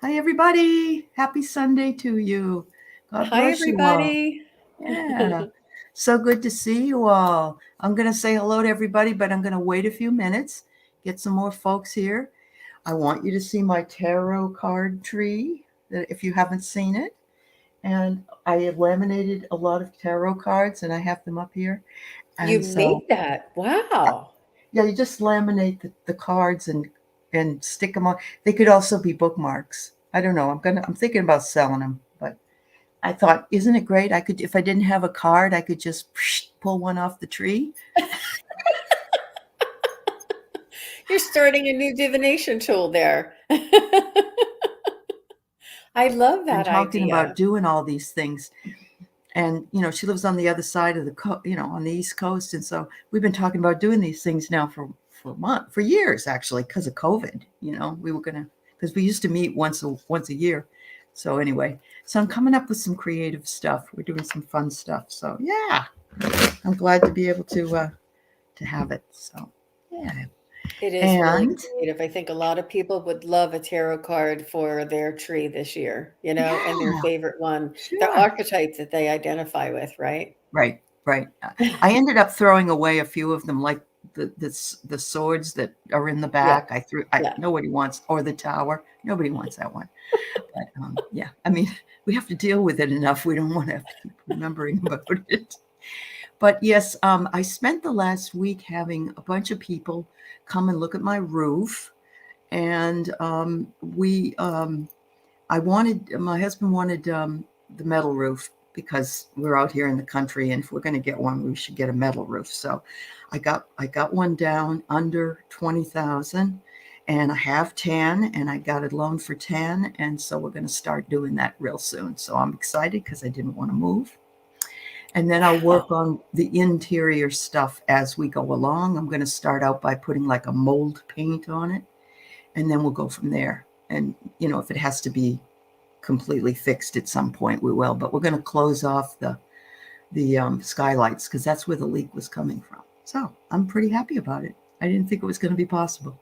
Hi, everybody. Happy Sunday to you. God Hi, bless you all. everybody. Yeah. So good to see you all. I'm going to say hello to everybody, but I'm going to wait a few minutes, get some more folks here. I want you to see my tarot card tree, if you haven't seen it. And I have laminated a lot of tarot cards, and I have them up here. You And so, made that. Wow. yeah, you just laminate the cards and stick them on. They could also be bookmarks. I don't know. I'm thinking about selling them, but I thought, isn't it great? I could, if I didn't have a card, I could just pull one off the tree. You're starting a new divination tool there. I love Been that talking about idea. doing all these things, and she lives on the other side of on the East Coast, and so we've been talking about doing these things now for years, actually, because of COVID. We were gonna, because we used to meet once a year. So anyway, so I'm coming up with some creative stuff. We're doing some fun stuff. So yeah, I'm glad to be able to have it. So yeah, It is really and creative. I think a lot of people would love a tarot card for their tree this year, and their yeah, favorite one, the sure. archetype that they identify with, right? Right, right. I ended up throwing away a few of them, like the swords that are in the Yeah, back. yeah. Nobody wants, or the tower. Nobody wants that one. But yeah, I mean, we have to deal with it enough. We don't want to have to keep remembering about it. But yes, I spent the last week having a bunch of people come and look at my roof, and my husband wanted the metal roof because we're out here in the country, and if we're going to get one, we should get a metal roof. So I got one down under 20,000, and I have 10, and I got it loaned for 10, and so we're going to start doing that real soon. So I'm excited because I didn't want to move. And then I'll work Wow. on the interior stuff as we go along. I'm going to start out by putting like a mold paint on it, and then we'll go from there. And if it has to be completely fixed at some point, we will. But we're going to close off the skylights because that's where the leak was coming from. So I'm pretty happy about it. I didn't think it was going to be possible.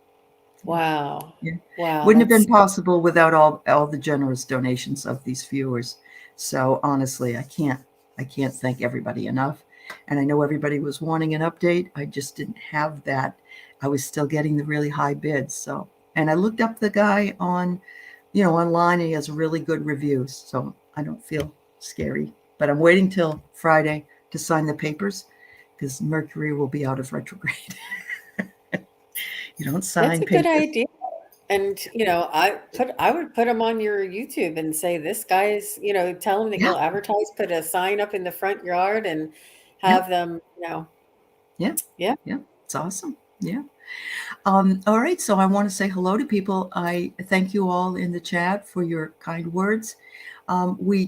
Wow. Yeah, Wow. wouldn't have been That's possible without all the generous donations of these viewers. So honestly, I can't thank everybody enough. And I know everybody was wanting an update. I just didn't have that. I was still getting the really high bids. So, and I looked up the guy online, and he has really good reviews. So I don't feel scary. But I'm waiting till Friday to sign the papers because Mercury will be out of retrograde. You don't that's sign a good papers. idea. And, I would put him on your YouTube and say, this guy's, tell him that Yeah, you'll advertise, put a sign up in the front yard and yeah, have them, yeah, yeah. yeah. It's awesome. Yeah. All right. So I want to say hello to people. I thank you all in the chat for your kind words.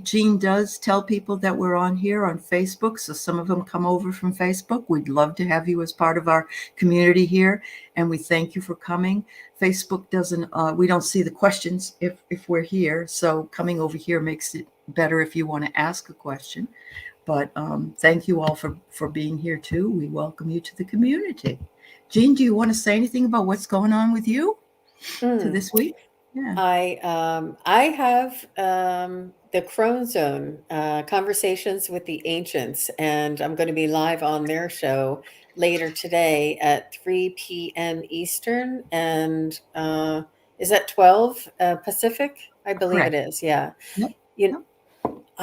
Jean does tell people that we're on here on Facebook. So some of them come over from Facebook. We'd love to have you as part of our community here. And we thank you for coming. Facebook doesn't, we don't see the questions if we're here. So coming over here makes it better if you want to ask a question. But thank you all for being here too. We welcome you to the community. Jean, do you want to say anything about what's going on with you to Mm. this week? Yeah. I have the Crone Zone conversations with the ancients, and I'm going to be live on their show later today at 3 p.m. Eastern, and is that 12 Pacific? I believe it Correct. is. Yeah. Yep. You, Yep.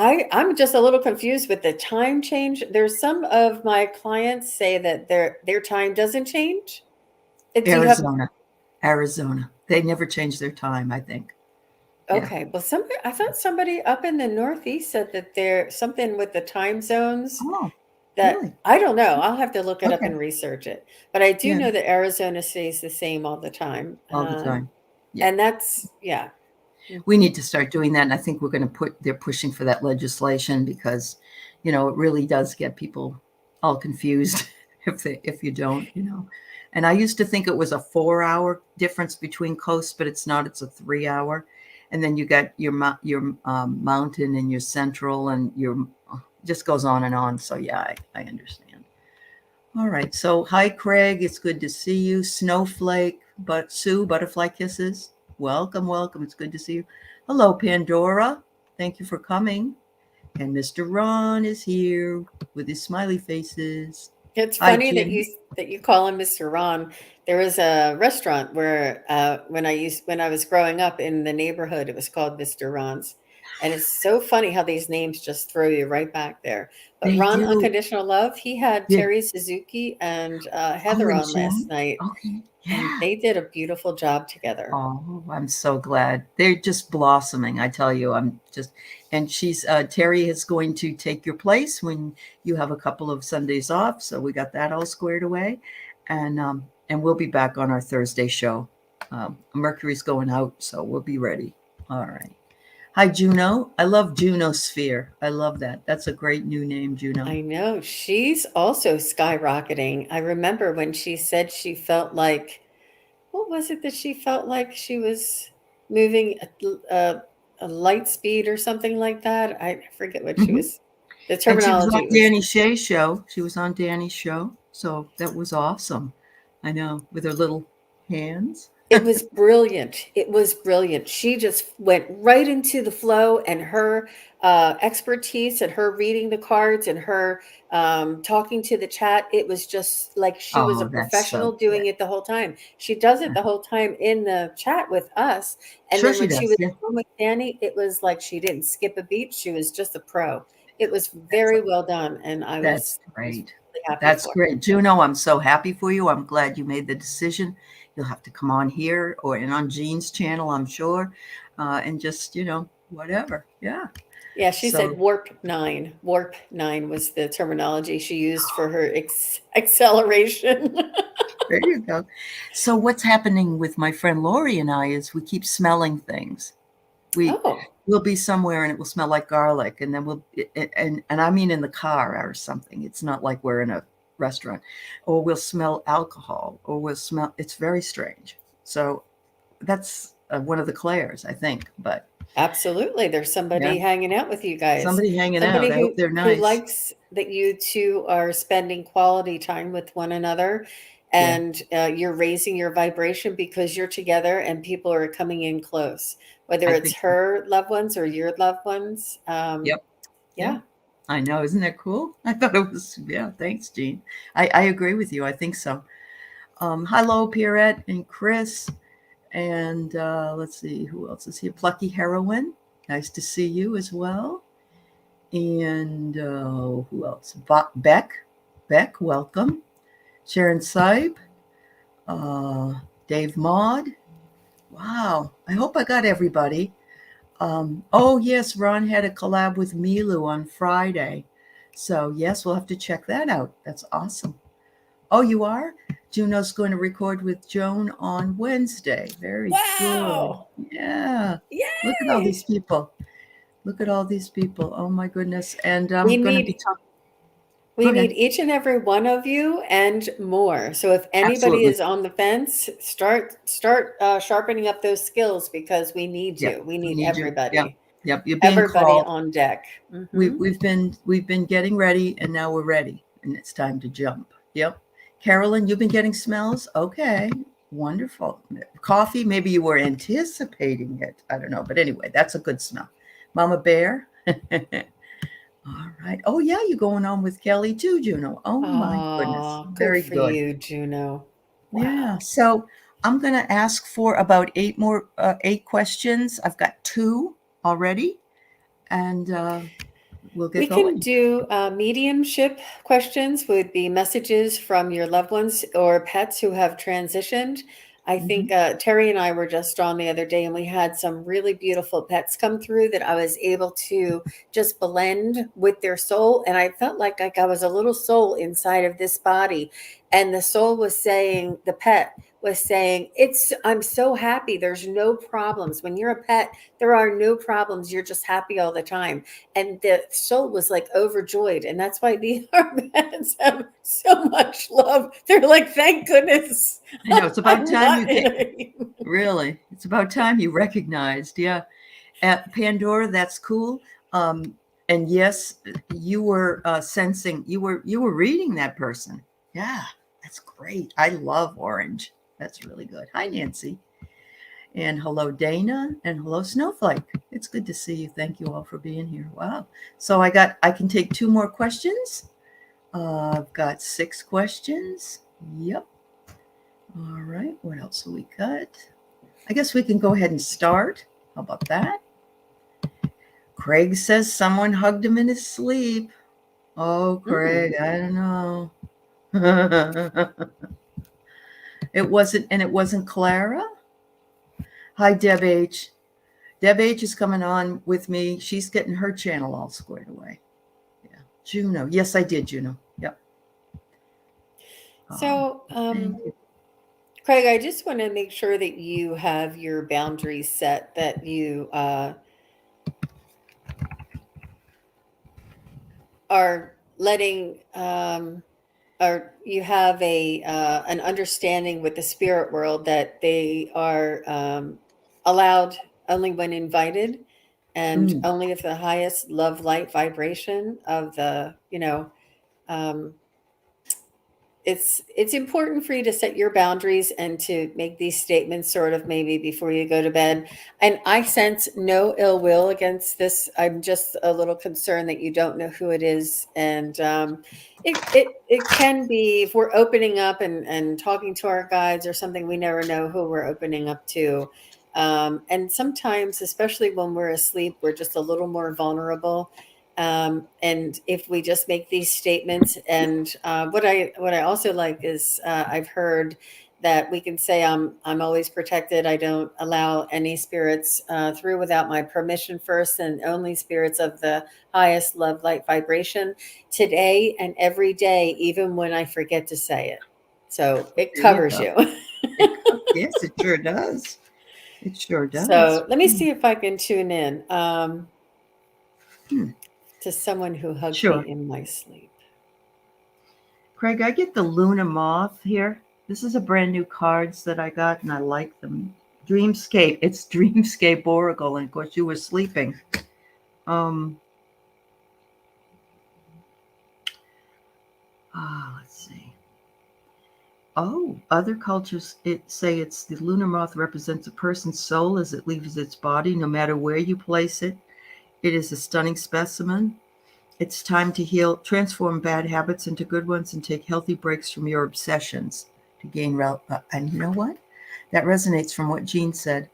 I'm just a little confused with the time change. There's some of my clients say that their time doesn't change. Do you have Arizona. Arizona. They never change their time, I think. Yeah. Okay, well, I thought somebody up in the Northeast said that there's something with the time zones Oh, that really? I don't know. I'll have to look it up Okay. and research it. But I do Yeah. know that Arizona stays the same all the time. All the time. Yeah. And that's, yeah. We Mhm. need to start doing that. And I think they're pushing for that legislation because, it really does get people all confused if you don't. And I used to think it was a 4-hour difference between coasts, but it's not. It's a 3-hour. And then you got your mountain and your central and your just goes on and on. So yeah, I understand. All right. So hi, Craig. It's good to see you. Snowflake, but Sue, butterfly kisses. Welcome, welcome. It's good to see you. Hello, Pandora. Thank you for coming. And Mr. Ron is here with his smiley faces. It's Hi, funny Jen. that you call him Mr. Ron. There was a restaurant where when I was growing up in the neighborhood, it was called Mr. Ron's. And it's so funny how these names just throw you right back there. But They Ron do. Unconditional Love, he had Yeah. Terry Suzuki and Oh, Heather and on last Jen. night, Okay. and Yeah. they did a beautiful job together. Oh, I'm so glad. They're just blossoming. I tell you, and she's, Terry is going to take your place when you have a couple of Sundays off. So we got that all squared away. And we'll be back on our Thursday show. Mercury's going out, so we'll be ready. All right. Hi, Juno. I love Juno Sphere. I love that. That's a great new name, Juno. I know. She's also skyrocketing. I remember when she said she felt like, what was it that she felt like she was moving a light speed or something like that? I forget what she Hmm. was, the And she was on terminology was. Danny Shay's show. She was on Danny's show. So that was awesome. I know, with her little hands. It was brilliant. It was brilliant. She just went right into the flow, and her expertise and her reading the cards and her talking to the chat. It was just like she was a Oh, that's professional so doing good. it the whole time. She does it the whole time in the chat with us. And Sure then she when she does. was Yeah, on with Danny, it was like she didn't skip a beat. She was just a pro. It was that's very well done, and that's I was great. really happy That's for great. Juno, I'm so happy for you. I'm glad you made the decision. You'll have to come on here or and on Jean's channel, I'm sure. And just, whatever. Yeah. Yeah, she said So warp nine. Warp nine was the terminology she used for her acceleration. there you go. So what's happening with my friend Lori and I is we keep smelling things. We Oh, will be somewhere and it will smell like garlic, and then and I mean in the car or something. It's not like we're in a restaurant, or we'll smell alcohol, or we'll smell. It's very strange. So that's one of the Claires, I think. But absolutely. There's yeah, somebody hanging out with you guys. somebody hanging out. Somebody I hope they're who nice. likes that you two are spending quality time with one another, Yeah, and you're raising your vibration because you're together and people are coming in close, whether I it's think so. her loved ones or your loved ones. Yep. Yeah. Yeah. I know. Isn't that cool? I thought it was. Yeah. Thanks, Jean. I agree with you. I think so. Hello, Pierrette and Chris. And let's see, who else is here? Plucky Heroine. Nice to see you as well. And who else? Beck. Beck, welcome. Sharon Sipe. Uh, Dave Maud. Wow. I hope I got everybody. Oh, yes, Ron had a collab with Milu on Friday. So, yes, we'll have to check that out. That's awesome. Oh, you are? Juno's going to record with Joan on Wednesday. Very good. Wow. Yeah. Look at all these Yay. people. Look at all these people. Oh my goodness. And We I'm going to be need talking. Go We need ahead. each and every one of you and more. So if anybody Absolutely. is on the fence, start sharpening up those skills because we need Yep. you. We We need need you. Yep. everybody. Yep. You're being Everybody called. on deck. We, Hmm. we've been getting ready, and now we're ready, and it's time to jump. Yep. Carolyn, you've been getting smells. Okay. Wonderful. Coffee. Maybe you were anticipating it. I don't know, but anyway, that's a good smell. Mama Bear. All right. Oh yeah, you're going on with Kelly too, Juno. Oh my goodness. Oh, good Very for good. you, Juno. Yeah. Wow. So I'm going to ask for about eight questions. I've got two already, and we'll We get can going. do mediumship questions would be messages from your loved ones or pets who have transitioned. I think Mhm. Terry and I were just on the other day and we had some really beautiful pets come through that I was able to just blend with their soul. And I felt like I was a little soul inside of this body. And the soul was saying, the pet was saying, I'm so happy. There's no problems. When you're a pet, there are no problems. You're just happy all the time, and the soul was like overjoyed, and that's why the Armenians have so much love. They're like, thank goodness I know it's about I'm time you not in get it. really. It's about time you recognized. Yeah. At Pandora, that's cool. And yes, you were sensing. You were reading that person. Yeah, that's great. I love orange. That's really good. Hi, Nancy. And hello, Dana, and hello, Snowflake. It's good to see you. Thank you all for being here. Wow. So I can take 2 more questions. I've got 6 questions. Yep. All right. What else have we got? I guess we can go ahead and start. How about that? Craig says someone hugged him in his sleep. Oh, Craig, I don't know. It wasn't Clara. Hi, Deb H. Deb H is coming on with me. She's getting her channel all squared away. Yeah. Juno. Yes, I did, Juno. Yep. So, Craig, I just want to make sure that you have your boundaries set, that you are letting, or you have an understanding with the spirit world that they are allowed only when invited, and only if the highest love light vibration of the, it's important for you to set your boundaries and to make these statements sort of maybe before you go to bed. And I sense no ill will against this. I'm just a little concerned that you don't know who it is. And it can be, if we're opening up and talking to our guides or something, we never know who we're opening up to. And sometimes, especially when we're asleep, we're just a little more vulnerable. And if we just make these statements, and what I also like is I've heard that we can say I'm always protected. I don't allow any spirits through without my permission first, and only spirits of the highest love light vibration today and every day, even when I forget to say it. So it covers you. Yes, it sure does. It sure does. So let me see if I can tune in. To someone who hugged me in my sleep. Craig, I get the Luna Moth here. This is a brand new cards that I got, and I like them. Dreamscape. It's Dreamscape Oracle, and of course you were sleeping. Let's see. Oh, other cultures say it's the lunar moth represents a person's soul as it leaves its body, no matter where you place it. It is a stunning specimen. It's time to heal, transform bad habits into good ones, and take healthy breaks from your obsessions to gain and you know what? That resonates from what Jean said.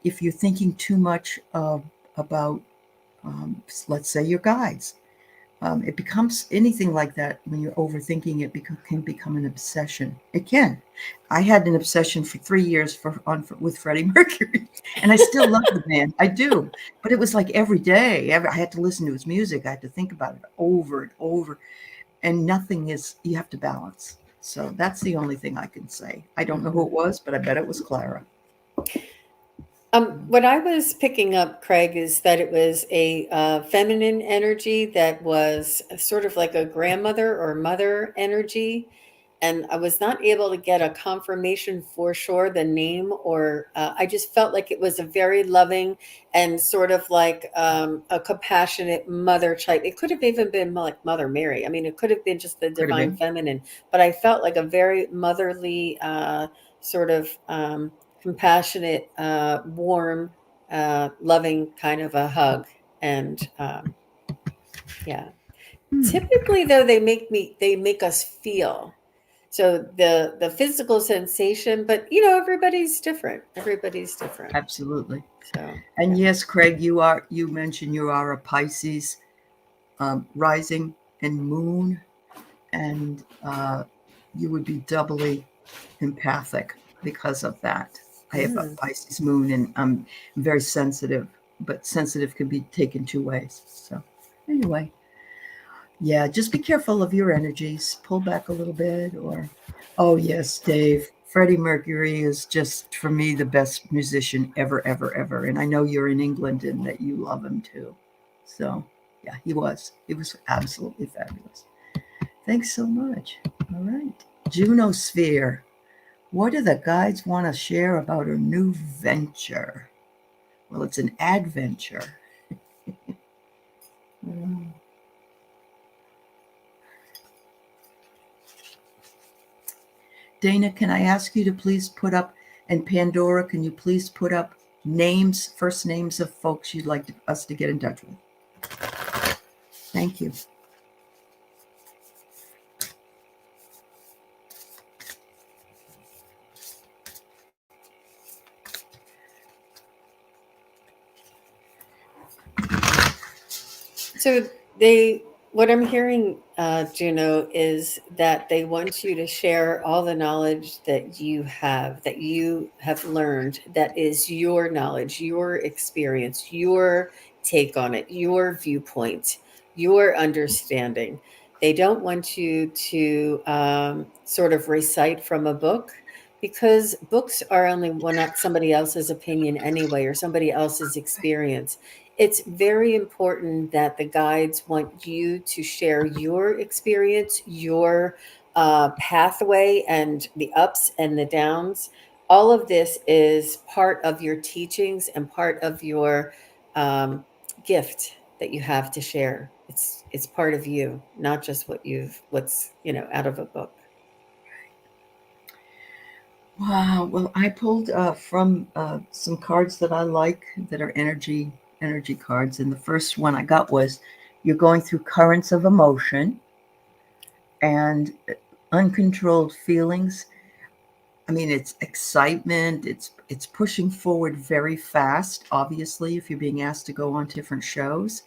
If you're thinking too much about, let's say, your guides, it becomes anything like that. When you're overthinking it, can become an obsession. It can. I had an obsession for 3 years with Freddie Mercury, and I still love the man. I do, but it was like every day. I had to listen to his music. I had to think about it over and over, and nothing is. You have to balance. So that's the only thing I can say. I don't know who it was, but I bet it was Clara. What I was picking up, Craig, is that it was a feminine energy that was sort of like a grandmother or mother energy. And I was not able to get a confirmation for sure, the name, or I just felt like it was a very loving and sort of like a compassionate mother type. It could have even been like Mother Mary. I mean, it could have been just the divine feminine, but I felt like a very motherly sort of compassionate, warm, loving kind of a hug. And yeah, typically though, they make us feel. So the physical sensation, but everybody's different. Absolutely. So, and yes, Craig, you mentioned you are a Pisces rising and moon, and you would be doubly empathic because of that. I have a Pisces moon, and I'm very sensitive, but sensitive can be taken 2 ways. So anyway, yeah, just be careful of your energies. Pull back a little bit, or, oh yes, Dave, Freddie Mercury is just, for me, the best musician ever, ever, ever. And I know you're in England and that you love him too. So yeah, he was absolutely fabulous. Thanks so much. All right. Junosphere. What do the guides want to share about her new venture? Well, it's an adventure. Dana, can I ask you to please put up And Pandora, can you please put up names, first names of folks you'd like us to get in touch with? Thank you. So what I'm hearing, Juno, is that they want you to share all the knowledge that you have learned, that is your knowledge, your experience, your take on it, your viewpoint, your understanding. They don't want you to sort of recite from a book, because books are only somebody else's opinion anyway, or somebody else's experience. It's very important that the guides want you to share your experience, your pathway, and the ups and the downs. All of this is part of your teachings and part of your gift that you have to share. It's part of you, not just what's out of a book. Wow. Well, I pulled from some cards that I like that are energy cards, and the first one I got was, you're going through currents of emotion and uncontrolled feelings. I mean, it's excitement. It's pushing forward very fast. Obviously, if you're being asked to go on different shows,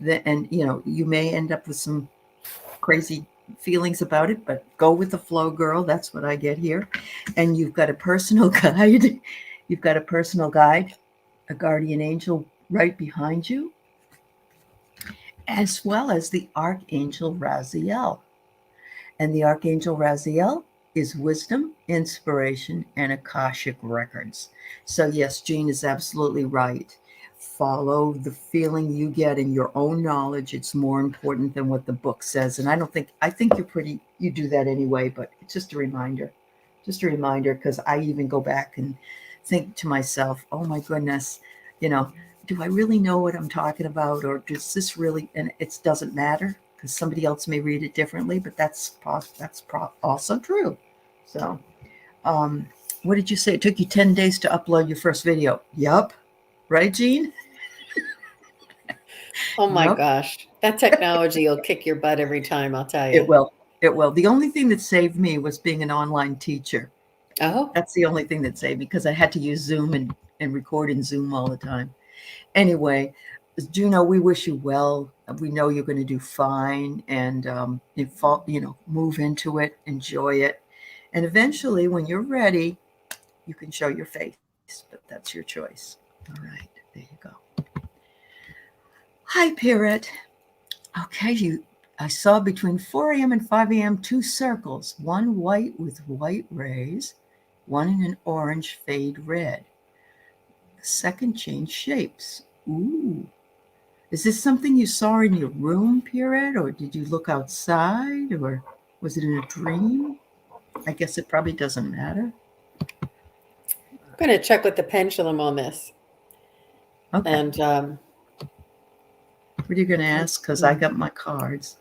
and you may end up with some crazy feelings about it, but go with the flow, girl. That's what I get here. And you've got a personal guide. You've got a personal guide, a guardian angel right behind you, as well as the Archangel Raziel. And the Archangel Raziel is wisdom, inspiration, and Akashic records. So yes, Jean is absolutely right. Follow the feeling you get in your own knowledge. It's more important than what the book says. And I think you do that anyway, but it's just a reminder. Just a reminder, because I even go back and think to myself, oh my goodness, do I really know what I'm talking about? Or does this really, and it doesn't matter, because somebody else may read it differently, but that's also true. So, what did you say? It took you 10 days to upload your first video. Yup. Right, Jean? Oh my Yep. gosh, that technology will kick your butt every time, I'll tell It you. will. It will. The only thing that saved me was being an online teacher. Oh, That's the only thing that saved me, because I had to use Zoom and record in Zoom all the time. Anyway, Juno, we wish you well. We know you're going to do fine, and move into it, enjoy it, and eventually, when you're ready, you can show your face. But that's your choice. All right, there you go. Hi, Pirate. Okay, I saw between 4 a.m. and 5 a.m. 2 circles, one white with white rays, one in an orange fade red. The second changed shapes. Ooh. Is this something you saw in your room, Pierrette, or did you look outside, or was it in a dream? I guess it probably doesn't matter. I'm going to check with the pendulum on this. Okay. And what are you going to ask? Because I got my cards.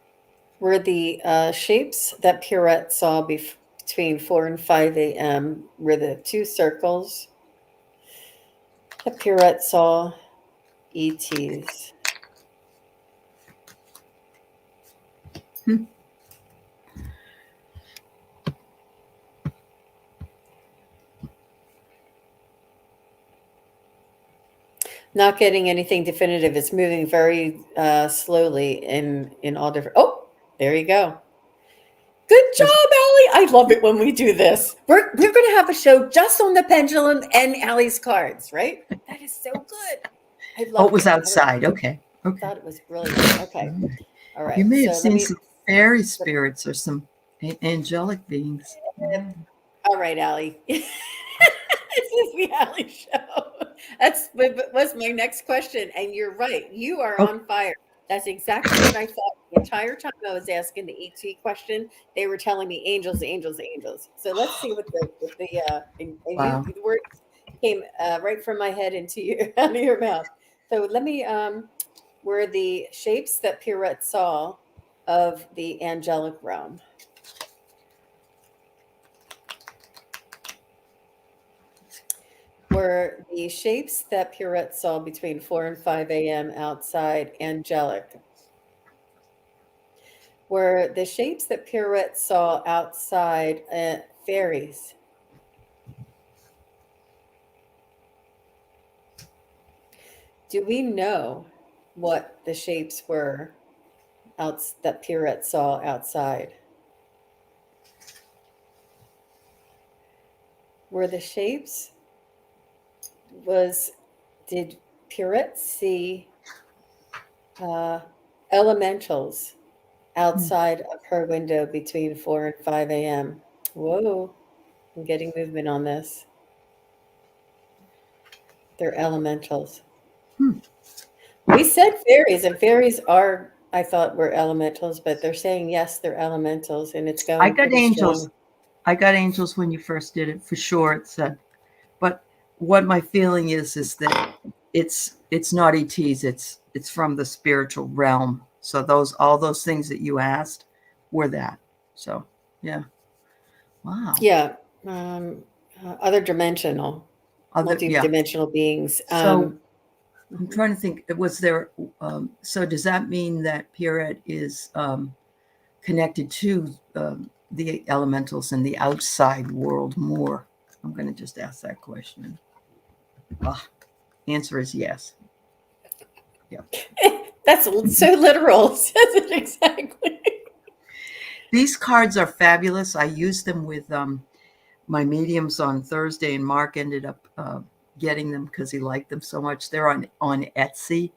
were the shapes that Pierrette saw between 4 and 5 a.m. were the 2 circles that Pierrette saw ETs? Hmm. Not getting anything definitive. It's moving very slowly in all different. Oh, there you go. Good job, Aley. I love it when we do this. We're going to have a show just on the pendulum and Aley's cards, right? That is so good. I Oh, loved it was it. outside. Okay. I Okay. thought it was brilliant. Okay. All You right. may have So let seen me. some fairy spirits or some angelic beings. Yeah. All right, Aley. This is the Aley show. Was my next question. And you're right. You are Okay. on fire. That's exactly what I thought the entire time I was asking the ET question. They were telling me angels, angels, angels. So let's see what Wow. the words came right from my head into you out of your mouth. So let me were the shapes that Pierrette saw of the angelic realm. Were the shapes that Pierrette saw between 4 and 5 a.m. outside angelic? Were the shapes that Pierrette saw outside fairies? Do we know what the shapes were that Pierrette saw outside? Were the shapes did Pierrette see elementals outside of her window between 4 and 5 a.m.? Whoa, I'm getting movement on this. They're elementals. We said fairies, and fairies are, I thought, were elementals, but they're saying yes, they're elementals, and it's I going got pretty angels. strong. I got angels when you first did it, for sure. It said, but what my feeling is that it's not ETs. It's from the spiritual realm. So all those things that you asked were that. So yeah, wow. Yeah, other dimensional, Yeah. multi-dimensional beings. So I'm trying to think. Was there? So does that mean that Pierrette is connected to the elementals and the outside world more? I'm going to just ask that question. Answer is yes. Yeah. That's so literal. Says it exactly. These cards are fabulous. I used them with my mediums on Thursday, and Mark ended up getting them because he liked them so much. They're on Etsy.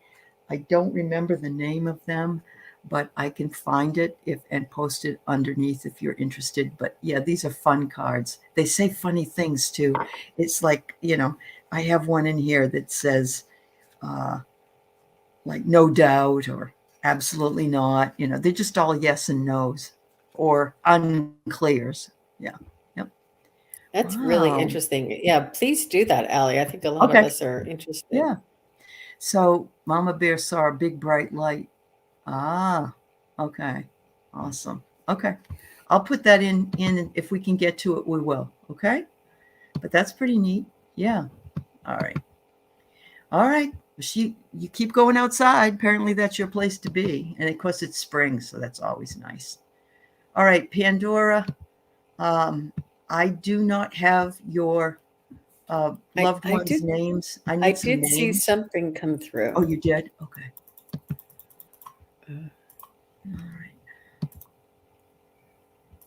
I don't remember the name of them, but I can find it and post it underneath if you're interested. But yeah, these are fun cards. They say funny things too. It's like, I have one in here that says like no doubt or absolutely not. They're just all yes and no's or unclears. Yeah. Yep. That's really Wow. interesting. Yeah, please do that, Allie. I think a lot of Okay. us are interested. Yeah. So Mama Bear saw a big bright light. Ah, okay. Awesome. Okay. I'll put that in if we can get to it, we will. Okay. But that's pretty neat. Yeah. All right. All right. You keep going outside. Apparently that's your place to be. And of course it's spring, so that's always nice. All right, Pandora. I do not have your loved ones' names. I need some did see names. something come through. Oh, you did? Okay. All right.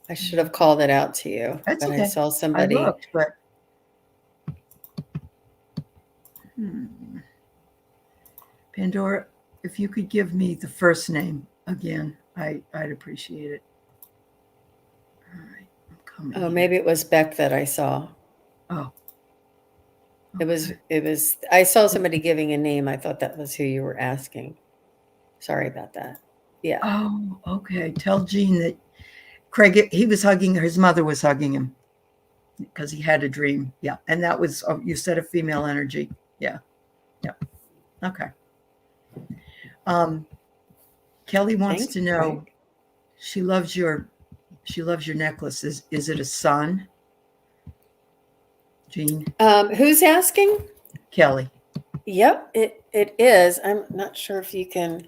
I should have called it out to you, That's but okay. I saw I somebody. looked, but Pandora, if you could give me the first name again, I'd appreciate it. All right, I'm coming. Oh, maybe it was Beck that I saw. Oh, okay. It was. I saw somebody giving a name. I thought that was who you were asking. Sorry about that. Yeah. Oh, okay. Tell Gene that Craig. He was hugging. His mother was hugging him because he had a dream. Yeah, and that was you said a female energy. Yeah. Okay. Kelly wants Thanks, to know. Craig. She loves your necklace. Is it a sun? Jean? Who's asking? Kelly. Yep, it is. I'm not sure if you can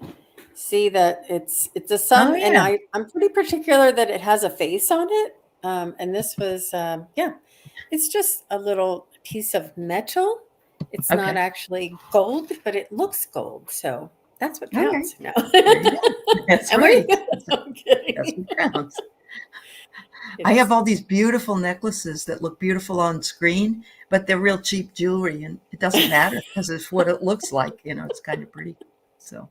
see that it's a sun, Oh, and yeah. I'm pretty particular that it has a face on it. And this was it's just a little piece of metal. It's not Okay. actually gold, but it looks gold, so that's what All right. counts. No, There you go. That's am right. I? I'm kidding. That's what counts. I have all these beautiful necklaces that look beautiful on screen, but they're real cheap jewelry, and it doesn't matter because it's what it looks like. It's kind of pretty. So,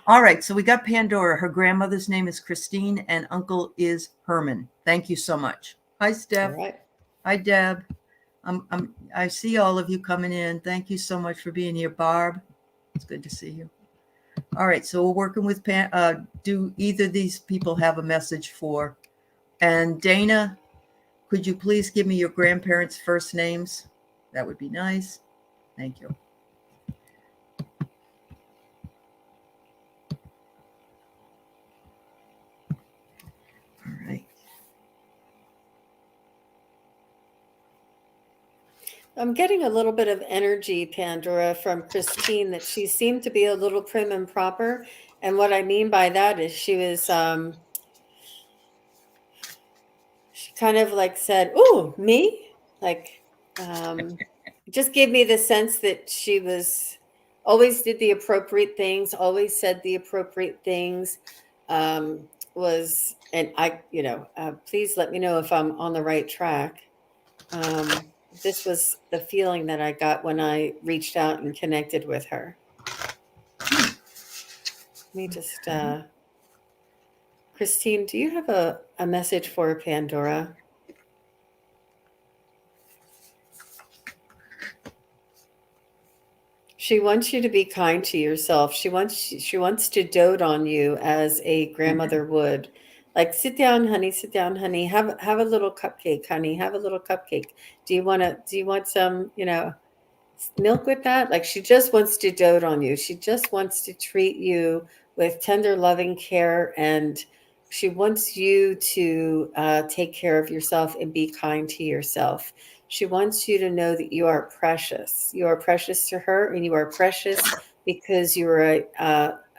all right. So we got Pandora. Her grandmother's name is Christine, and uncle is Herman. Thank you so much. Hi, Steph. All right. Hi, Deb. I see all of you coming in. Thank you so much for being here, Barb. It's good to see you. All right. So we're working with do either of these people have a message for? And Dana, could you please give me your grandparents' first names? That would be nice. Thank you. All right. I'm getting a little bit of energy, Pandora, from Christine, that she seemed to be a little prim and proper. And what I mean by that is she kind of like said, "Ooh, me?" Like, it just gave me the sense that she was always did the appropriate things, always said the appropriate things. Was and I, please let me know if I'm on the right track. This was the feeling that I got when I reached out and connected with her. Let me just, Christine, do you have a message for Pandora? She wants you to be kind to yourself. She wants to dote on you as a grandmother would. Like, sit down, honey. Have a little cupcake, honey. Have a little cupcake. Do you want some, milk with that? Like, she just wants to dote on you. She just wants to treat you with tender, loving care, and she wants you to take care of yourself and be kind to yourself. She wants you to know that you are precious. You are precious to her, and you are precious because you are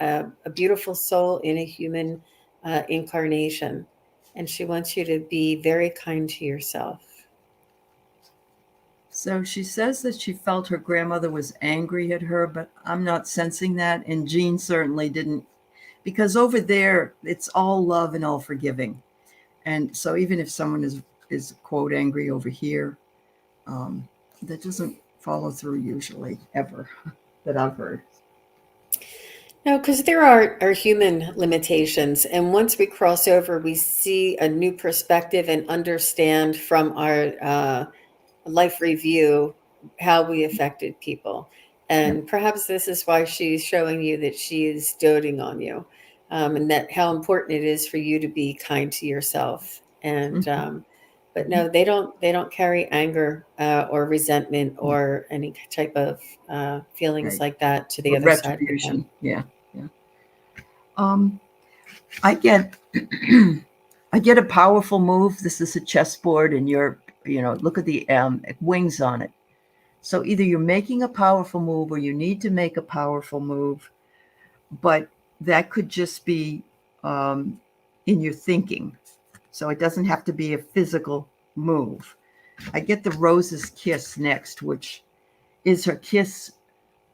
a beautiful soul in a human incarnation. And she wants you to be very kind to yourself. So she says that she felt her grandmother was angry at her, but I'm not sensing that. And Jean certainly didn't, because over there, it's all love and all forgiving. And so even if someone is quote angry over here, that doesn't follow through usually, ever, that I've heard. No, because there are human limitations. And once we cross over, we see a new perspective and understand from our life review how we affected people. Yep. And perhaps this is why she's showing you that she is doting on you, and that how important it is for you to be kind to yourself. And but no, they don't carry anger or resentment or any type of feelings Right. like that to the Or other side with them. retribution. Yeah. Yeah. I get I get a powerful move. This is a chessboard, and look at the wings on it. So either you're making a powerful move or you need to make a powerful move, but that could just be in your thinking. So it doesn't have to be a physical move. I get the rose's kiss next, which is her kiss.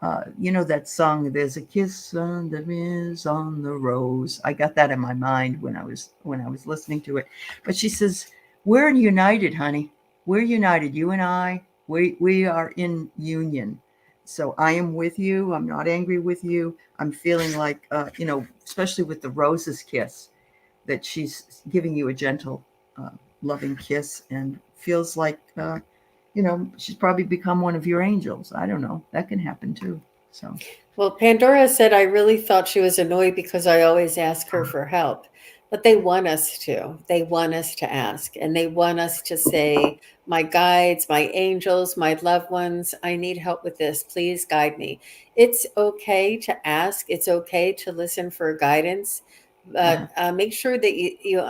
That song, "There's a kiss on the rose." I got that in my mind when I was listening to it. But she says, "We're united, honey. We're united. You and I. We are in union. So I am with you. I'm not angry with you. I'm feeling like, especially with the rose's kiss, that she's giving you a gentle, loving kiss, and feels like." She's probably become one of your angels. I don't know. That can happen too. So, Well, Pandora said, I really thought she was annoyed because I always ask her for help. But they want us to. They want us to ask. And they want us to say, my guides, my angels, my loved ones, I need help with this. Please guide me. It's okay to ask. It's okay to listen for guidance. But make sure that you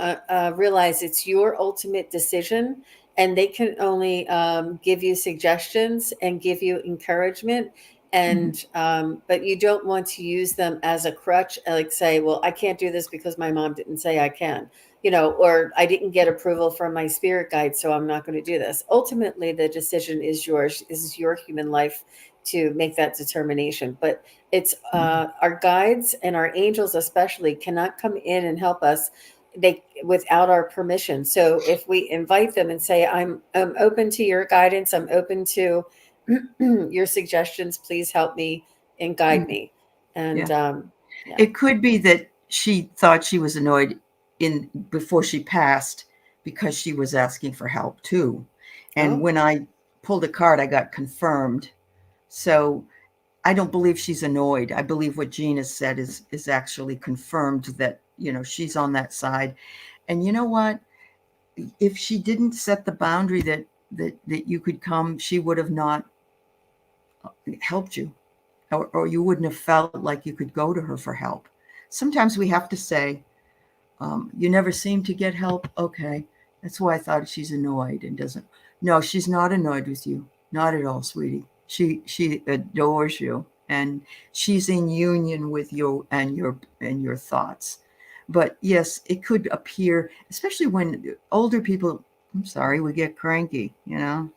realize it's your ultimate decision. And they can only give you suggestions and give you encouragement, and but you don't want to use them as a crutch, like say, well, I can't do this because my mom didn't say I can, or I didn't get approval from my spirit guide, so I'm not going to do this. Ultimately, the decision is yours. This is your human life to make that determination. But it's our guides and our angels especially cannot come in and help us without our permission. So if we invite them and say, I'm open to your guidance, I'm open to your suggestions, please help me and guide me. And yeah. yeah. It could be that she thought she was annoyed before she passed because she was asking for help too. And Oh, when I pulled a card, I got confirmed. So I don't believe she's annoyed. I believe what Jean has said is actually confirmed, that, she's on that side. And you know what? If she didn't set the boundary that you could come, she would have not helped you, or you wouldn't have felt like you could go to her for help. Sometimes we have to say, you never seem to get help. Okay. That's why I thought she's annoyed and doesn't. No, she's not annoyed with you. Not at all, sweetie. She adores you, and she's in union with you and your thoughts. But yes, it could appear, especially when older people. I'm sorry, we get cranky.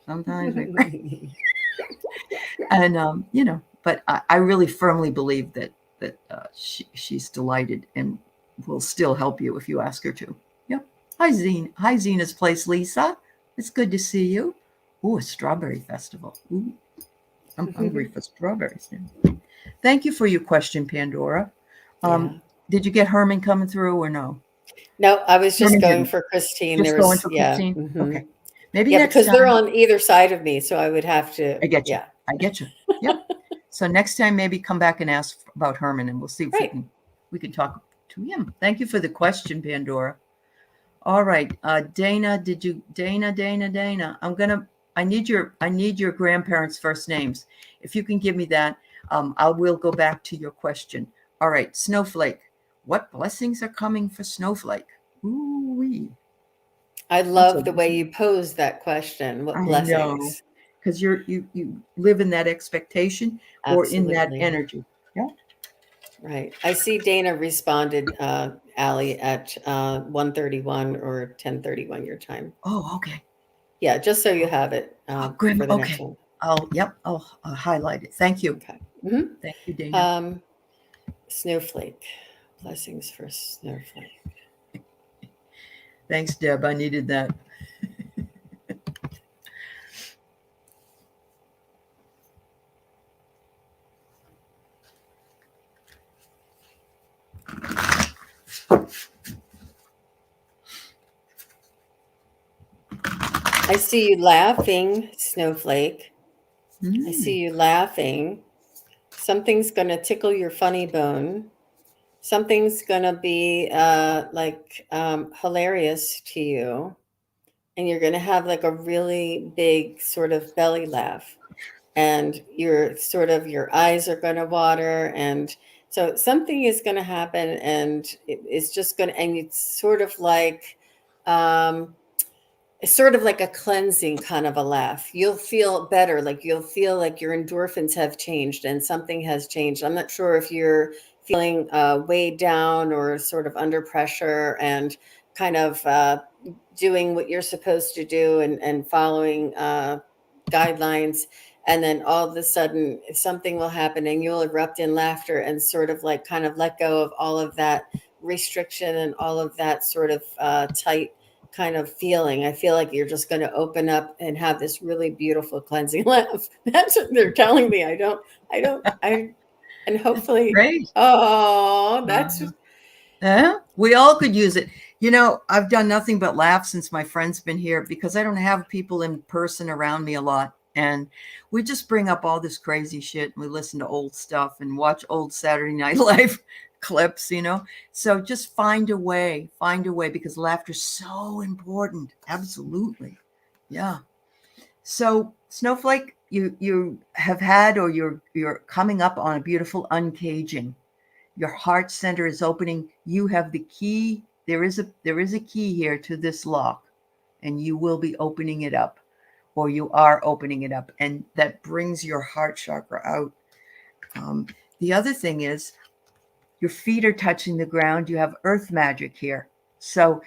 Sometimes we and But I really firmly believe that she's delighted and will still help you if you ask her to. Yep. Hi, Zine. Hi, Zena's place, Lisa. It's good to see you. Ooh, a strawberry festival. Ooh, I'm hungry for strawberries now. Thank you for your question, Pandora. Yeah. Did you get Herman coming through or no? No, I was just Herman going didn't. for Christine. Just There going was, for yeah. Christine? Mhm. Okay. Maybe Yeah, next because they're time. on either side of me, so I would have to, I get you. yeah. I get you. Yep. So next time, maybe come back and ask about Herman, and we'll see if Right. we can talk to him. Thank you for the question, Pandora. All right, Dana, Dana? I need your grandparents' first names. If you can give me that, I will go back to your question. All right, Snowflake. What blessings are coming for Snowflake? Ooh-wee. I love the way you pose that question. What I know, blessings? because you live in that expectation or in that Absolutely. energy. Yeah. Right. I see Dana responded, Aley, at 1:31 or 10:31 your time. Oh, okay. Yeah, just so you have it Grandma. for the next Okay. one. I'll highlight it. Thank you. Okay. Mm-hmm. Thank you, Dana. Snowflake. Blessings for Snowflake. Thanks, Deb. I needed that. I see you laughing, Snowflake. I see you laughing. Something's going to tickle your funny bone. Something's going to be hilarious to you. And you're going to have like a really big sort of belly laugh. And your eyes are going to water. And so something is going to happen. And it's just going to, and it's sort of like a cleansing kind of a laugh. You'll feel better. Like you'll feel like your endorphins have changed and something has changed. I'm not sure if you're feeling weighed down or sort of under pressure and kind of doing what you're supposed to do and following guidelines. And then all of a sudden something will happen and you'll erupt in laughter and sort of like kind of let go of all of that restriction and all of that sort of tight kind of feeling. I feel like you're just going to open up and have this really beautiful cleansing laugh. That's what they're telling me. And hopefully, Great. oh, that's We all could use it. I've done nothing but laugh since my friend's been here because I don't have people in person around me a lot. And we just bring up all this crazy shit and we listen to old stuff and watch old Saturday Night Live clips, So just find a way because laughter's so important. Absolutely. Yeah. So Snowflake, you have had or you're coming up on a beautiful uncaging. Your heart center is opening. You have the key. There is a key here to this lock, and you will be opening it up, or you are opening it up, and that brings your heart chakra out. The other thing is your feet are touching the ground. You have earth magic here. So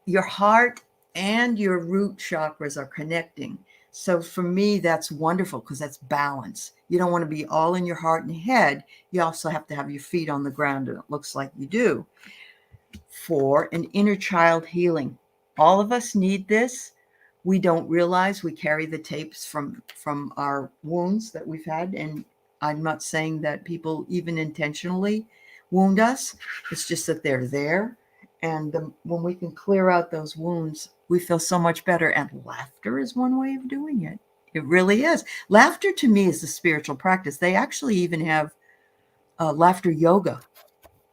your heart and your root chakras are connecting. So for me, that's wonderful because that's balance. You don't want to be all in your heart and head. You also have to have your feet on the ground, and it looks like you do. For an inner child healing. All of us need this. We don't realize we carry the tapes from our wounds that we've had. And I'm not saying that people even intentionally wound us. It's just that they're there. And when we can clear out those wounds, we feel so much better. And laughter is one way of doing it. It really is. Laughter to me is a spiritual practice. They actually even have laughter yoga.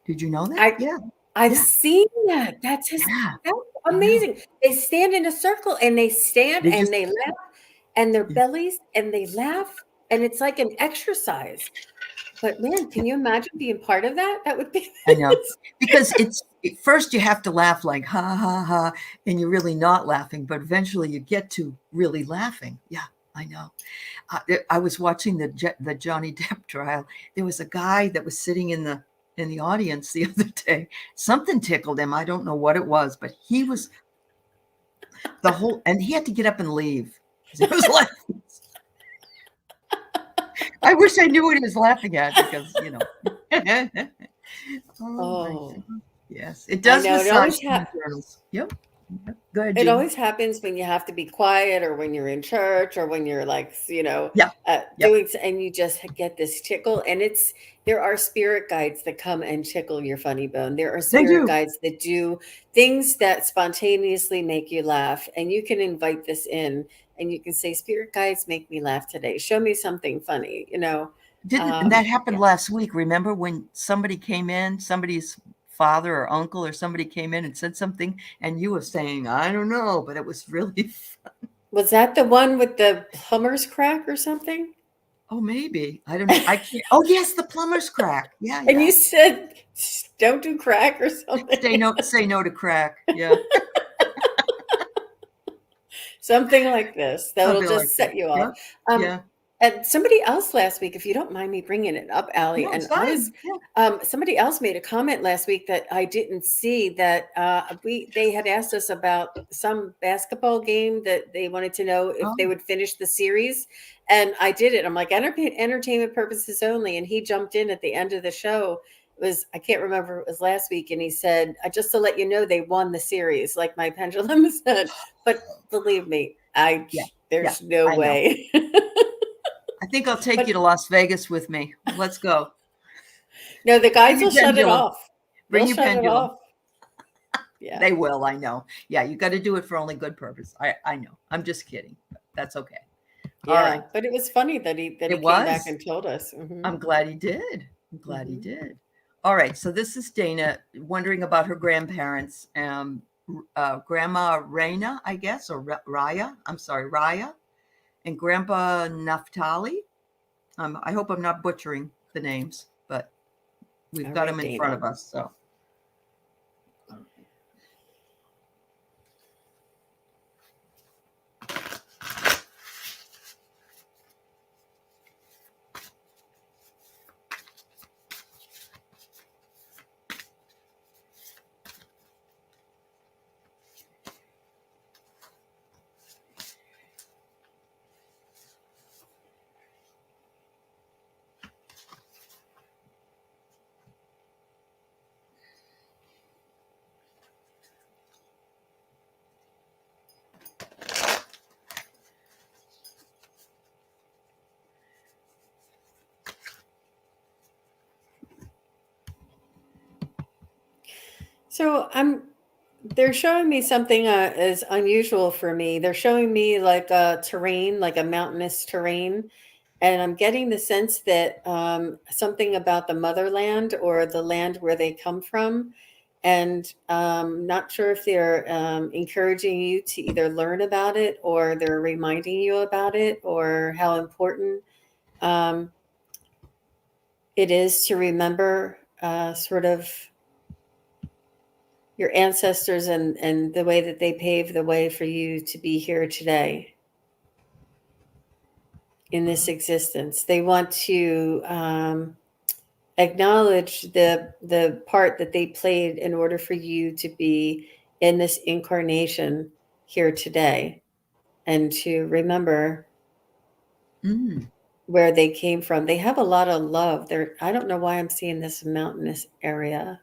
Did you know that? I've seen that. That's amazing. They stand in a circle and they stand and they laugh and their bellies and they laugh and it's like an exercise. But man, can you imagine being part of that? That would be. I know, because first you have to laugh like ha ha ha, and you're really not laughing, but eventually you get to really laughing. Yeah. I know. I was watching the Johnny Depp trial. There was a guy that was sitting in the audience the other day. Something tickled him. I don't know what it was, but he was and he had to get up and leave. He was laughing. I wish I knew what he was laughing at because, Oh my Oh, God. Yes, it I does know. It massage always the journals. Yep. Go ahead, It Jean. always happens when you have to be quiet or when you're in church or when you're like, Yeah. Yep. doing, and you just get this tickle. And there are spirit guides that come and tickle your funny bone. There are They spirit do. guides that do things that spontaneously make you laugh. And you can invite this in and you can say, Spirit guides make me laugh today. Show me something funny, And that happened Yeah. last week. Remember when somebody came in, somebody's father or uncle or somebody came in and said something, and you were saying, I don't know, but it was really fun. Was that the one with the plumber's crack or something? Oh, maybe. I don't know. I can't. Oh, yes, the plumber's crack. Yeah, And yeah. you said, don't do crack or something. Say no to crack. Yeah. Something like this that'll Something like just that. set you off. Yep. Um, Yeah. and somebody else last week, if you don't mind me bringing it up, Allie, No, and it's I was, fine. Yeah. somebody else made a comment last week that I didn't see that they had asked us about some basketball game that they wanted to know if they Oh, would finish the series, and I did it. I'm like entertainment purposes only, and he jumped in at the end of the show. It was I can't remember if it was last week, and he said just to let you know they won the series, like my pendulum said. But believe me, yeah. Yeah. there's no I know. way. I think I'll take you But to Las Vegas with me. Let's go. no, the Bring guys your will shut it pendulum. off. They'll Bring your shut it pendulum. off. Yeah. They will, I know. Yeah, you got to do it for only good purpose. I know. I'm just kidding. That's okay. All Yeah. right. But it was funny that he It came back was. and told us. Hmm. I'm glad he did. I'm glad he Hmm. did. All right. So this is Dana wondering about her grandparents. Grandma Raina, I guess, or Raya. I'm sorry, Raya, and Grandpa Naftali. I hope I'm not butchering the names, but we've All got right, them in front Dana. of us. So So they're showing me something is unusual for me. They're showing me like a terrain, like a mountainous terrain. And I'm getting the sense that something about the motherland or the land where they come from. And not sure if they're encouraging you to either learn about it or they're reminding you about it or how important um, it is to remember sort of your ancestors and the way that they paved the way for you to be here today in this existence. They want to acknowledge the part that they played in order for you to be in this incarnation here today and to remember mm, where they came from. They have a lot of love. I don't know why I'm seeing this mountainous area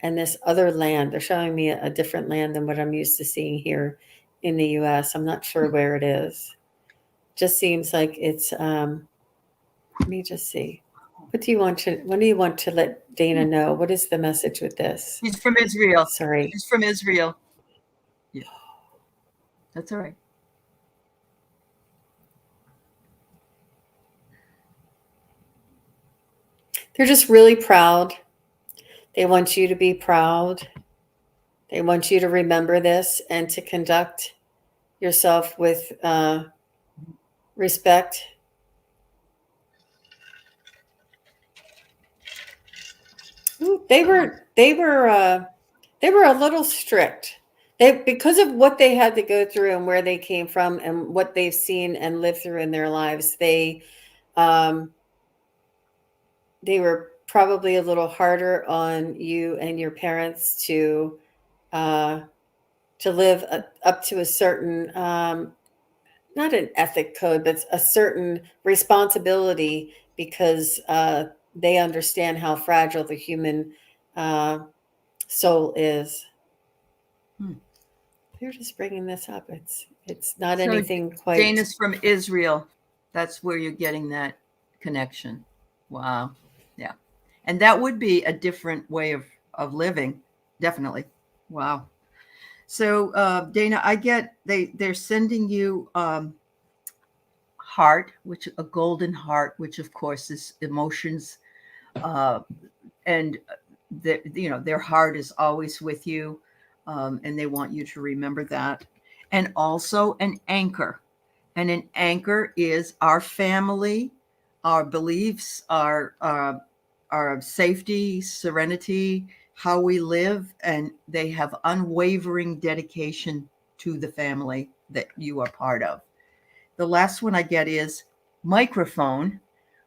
and this other land. They're showing me a different land than what I'm used to seeing here in the US. I'm not sure where it is. Just seems like it's let me just see. What do you want to let Dana know? What is the message with this? she's from Israel. Sorry. She's from Israel. Yeah, that's all right. They're just really proud. They want you to be proud. They want you to remember this and to conduct yourself with respect. Ooh, they were a little strict. because of what they had to go through and where they came from and what they've seen and lived through in their lives, um, they were probably a little harder on you and your parents uh, to live up to a certain, not an ethic code, but a certain responsibility, because they understand how fragile the human uh, soul is. Hmm. They're just bringing this up. It's not So anything quite. Dana's from Israel. That's where you're getting that connection. Wow. Yeah. And that would be a different way of living. Definitely. Wow. So Dana, I get they're sending you heart, which a golden heart, which of course is emotions, uh, and their heart is always with you, and they want you to remember that, and also an anchor, and an anchor is our family, our beliefs, our safety, serenity, how we live, and they have unwavering dedication to the family that you are part of. The last one I get is microphone,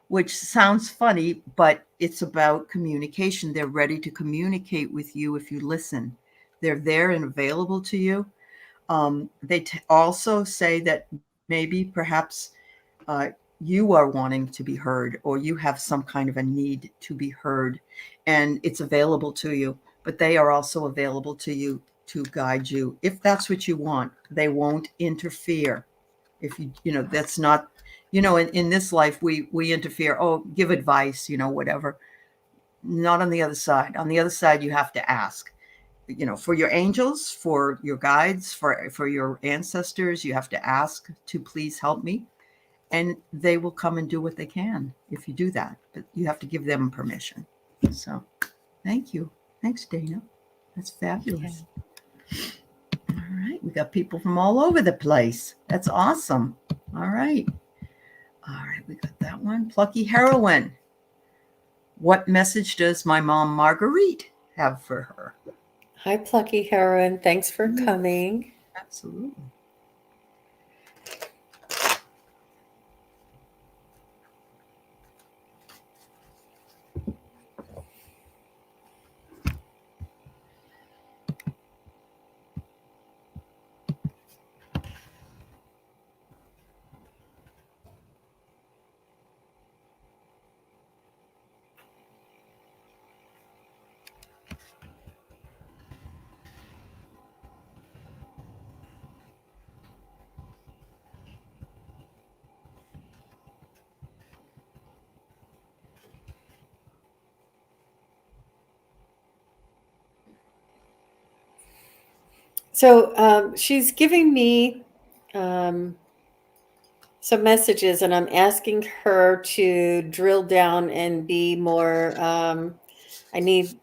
which sounds funny, but it's about communication. They're ready to communicate with you if you listen. They're there and available to you. They also say that maybe perhaps uh, you are wanting to be heard, or you have some kind of a need to be heard, and it's available to you. But they are also available to you to guide you if that's what you want. They won't interfere. If that's not, in this life we interfere. Oh, give advice, whatever. Not on the other side. On the other side, you have to ask, for your angels, for your guides, for your ancestors, you have to ask to please help me, and they will come and do what they can if you do that, but you have to give them permission. So thank you. Thanks, Dana. That's fabulous. All right, we got people from all over the place. That's awesome. All right, we got that one. Plucky Heroine. What message does my mom Marguerite have for her? Hi, Plucky Heroine. Thanks for coming. Absolutely. So she's giving me um, some messages, and I'm asking her to drill down and be more. I need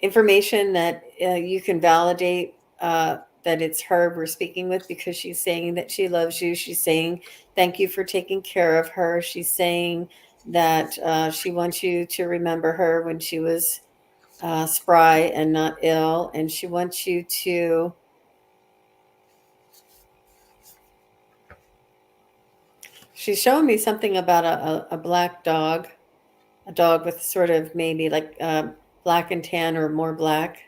information that you can validate that it's her we're speaking with, because she's saying that she loves you. She's saying thank you for taking care of her. She's saying that she wants you to remember her when she was spry and not ill, and she wants you to. She's showing me something about a black dog, a dog with sort of maybe like black and tan or more black.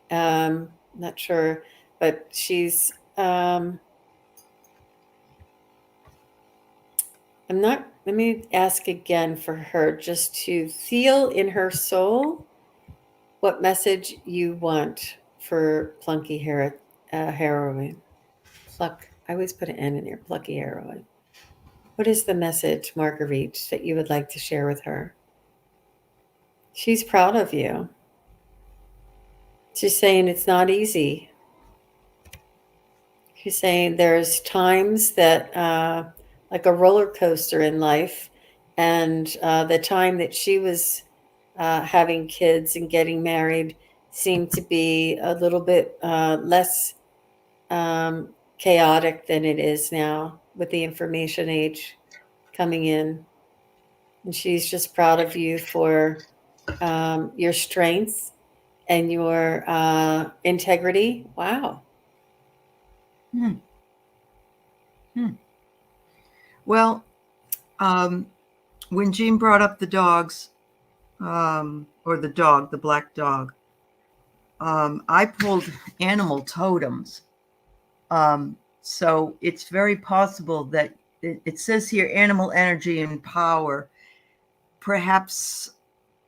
Not sure, but she's. I'm not. Let me ask again for her, just to feel in her soul what message you want for Plunky Heroine. Pluck. I always put an N in there. Plucky Heroine. What is the message, Marguerite, that you would like to share with her? She's proud of you. She's saying it's not easy. She's saying there's times that, like a roller coaster in life, and the time that she was having kids and getting married seemed to be a little bit less chaotic than it is now with the information age coming in. And she's just proud of you for your strength and your integrity. Wow. Hmm. Hmm. Well, when Jean brought up the dogs, or the dog, the black dog, I pulled animal totems. So it's very possible that it says here animal energy and power. Perhaps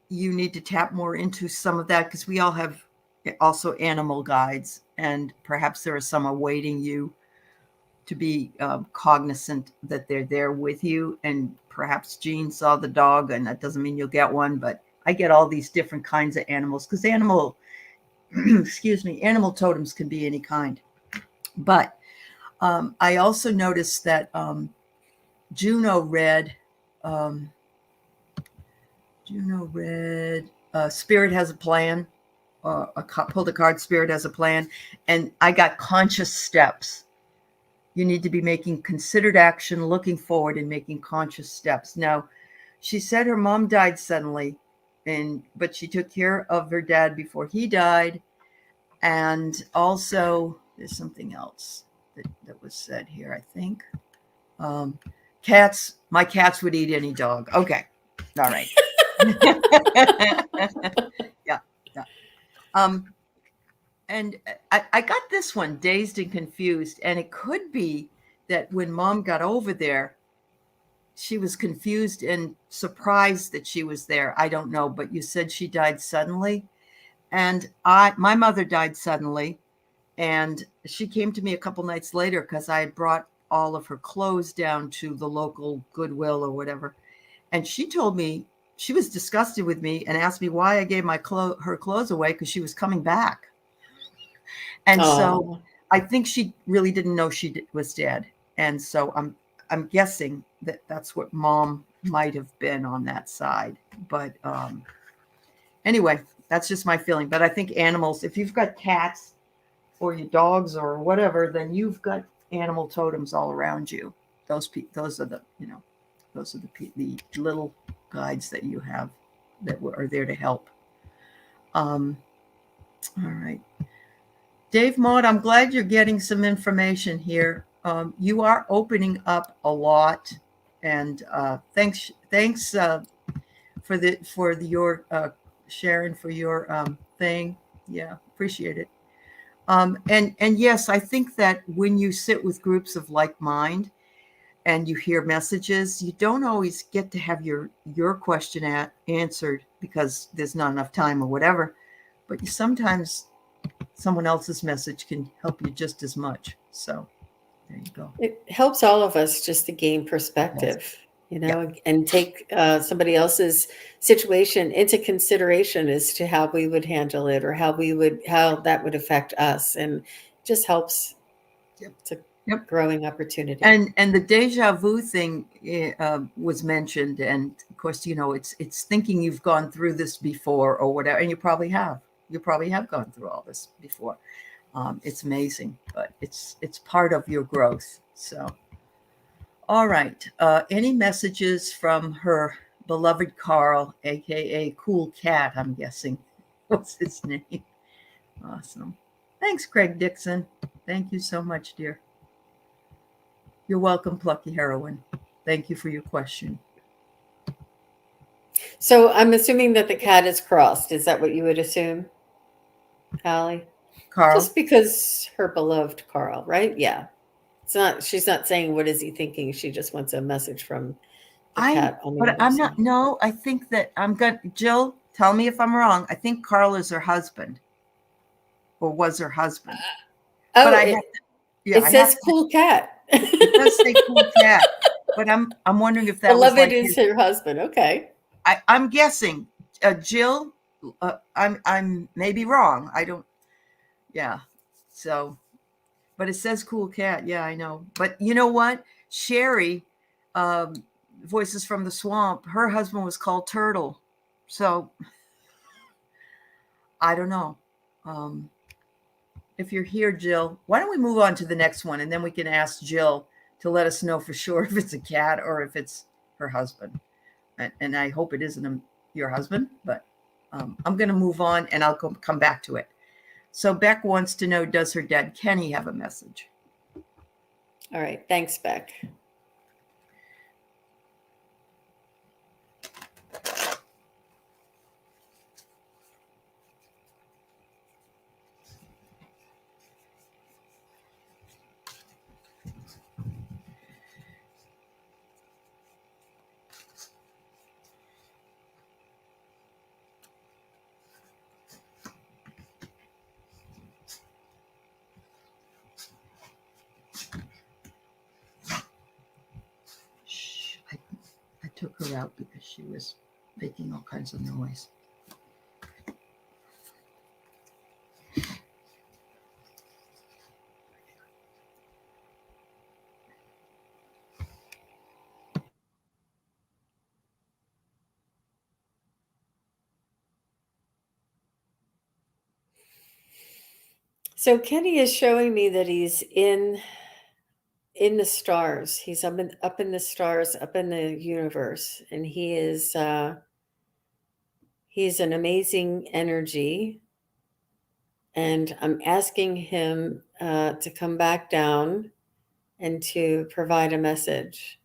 you need to tap more into some of that, because we all have also animal guides, and perhaps there are some awaiting you to be cognizant that they're there with you. And perhaps Jean saw the dog, and that doesn't mean you'll get one, but I get all these different kinds of animals, because animal excuse me, animal totems can be any kind. But I also noticed that Juno read um, Spirit Has a Plan. Pulled a card, Spirit Has a Plan, and I got conscious steps. You need to be making considered action, looking forward, and making conscious steps. Now, she said her mom died suddenly, but she took care of her dad before he died. And also, there's something else that was said here, I think. Cats, my cats would eat any dog. Okay. All right. Yeah. Yeah. And I got this one, Dazed and Confused. And it could be that when mom got over there, she was confused and surprised that she was there. I don't know, but you said she died suddenly. And my mother died suddenly. And she came to me a couple nights later because I had brought all of her clothes down to the local Goodwill or whatever. And she told me she was disgusted with me and asked me why I gave her clothes away, because she was coming back. And so Oh, I think she really didn't know she was dead. And so I'm guessing that that's what mom might have been on that side. But anyway, that's just my feeling. But I think animals, if you've got cats or your dogs or whatever, then you've got animal totems all around you. Those are the the little guides that you have that are there to help. All right. Dave Maud, I'm glad you're getting some information here. You are opening up a lot, and thanks for your sharing, for your thing. Yeah, appreciate it. And yes, I think that when you sit with groups of like mind and you hear messages, you don't always get to have your question answered because there's not enough time or whatever. But sometimes someone else's message can help you just as much. So there you go. it helps all of us just to gain Yes. perspective, Yeah. and take somebody else's situation into consideration as to how we would handle it, or how that would affect us, and just helps. Yep. It's a Yep. growing opportunity. And the deja vu thing was mentioned, and of course, it's thinking you've gone through this before or whatever, and you probably have. You probably have gone through all this before. It's amazing, but it's part of your growth. So, all right. Any messages from her beloved Carl, aka Cool Cat? I'm guessing. What's his name? Awesome. Thanks, Craig Dixon. Thank you so much, dear. You're welcome, Plucky Heroine. Thank you for your question. So I'm assuming that the cat is crossed. Is that what you would assume, Allie? Carl? Just because her beloved Carl, right? Yeah. It's not. She's not saying what is he thinking. She just wants a message from the cat on the But other I'm not, side. no, I think that Jill, tell me if I'm wrong. I think Carl is her husband, or was her husband. But Oh, I have it I have says cool cat. it does say Cool Cat, but I'm wondering if that was Beloved like is his, her husband. Okay. I'm guessing, Jill, I'm maybe wrong. I don't, yeah. So, but it says Cool Cat. Yeah, I know. But you know what? Sherry, um, Voices from the Swamp, her husband was called Turtle. So I don't know. Um, if you're here, Jill, why don't we move on to the next one, and then we can ask Jill to let us know for sure if it's a cat or if it's her husband. And I hope it isn't your husband, but I'm going to move on and I'll come back to it. So Beck wants to know, does her dad Kenny have a message? All right. Thanks, Beck. I took her out because she was making all kinds of noise. So Kenny is showing me that he's in the stars. He's up in the stars, up in the universe, and he's an amazing energy. And I'm asking him to come back down and to provide a message.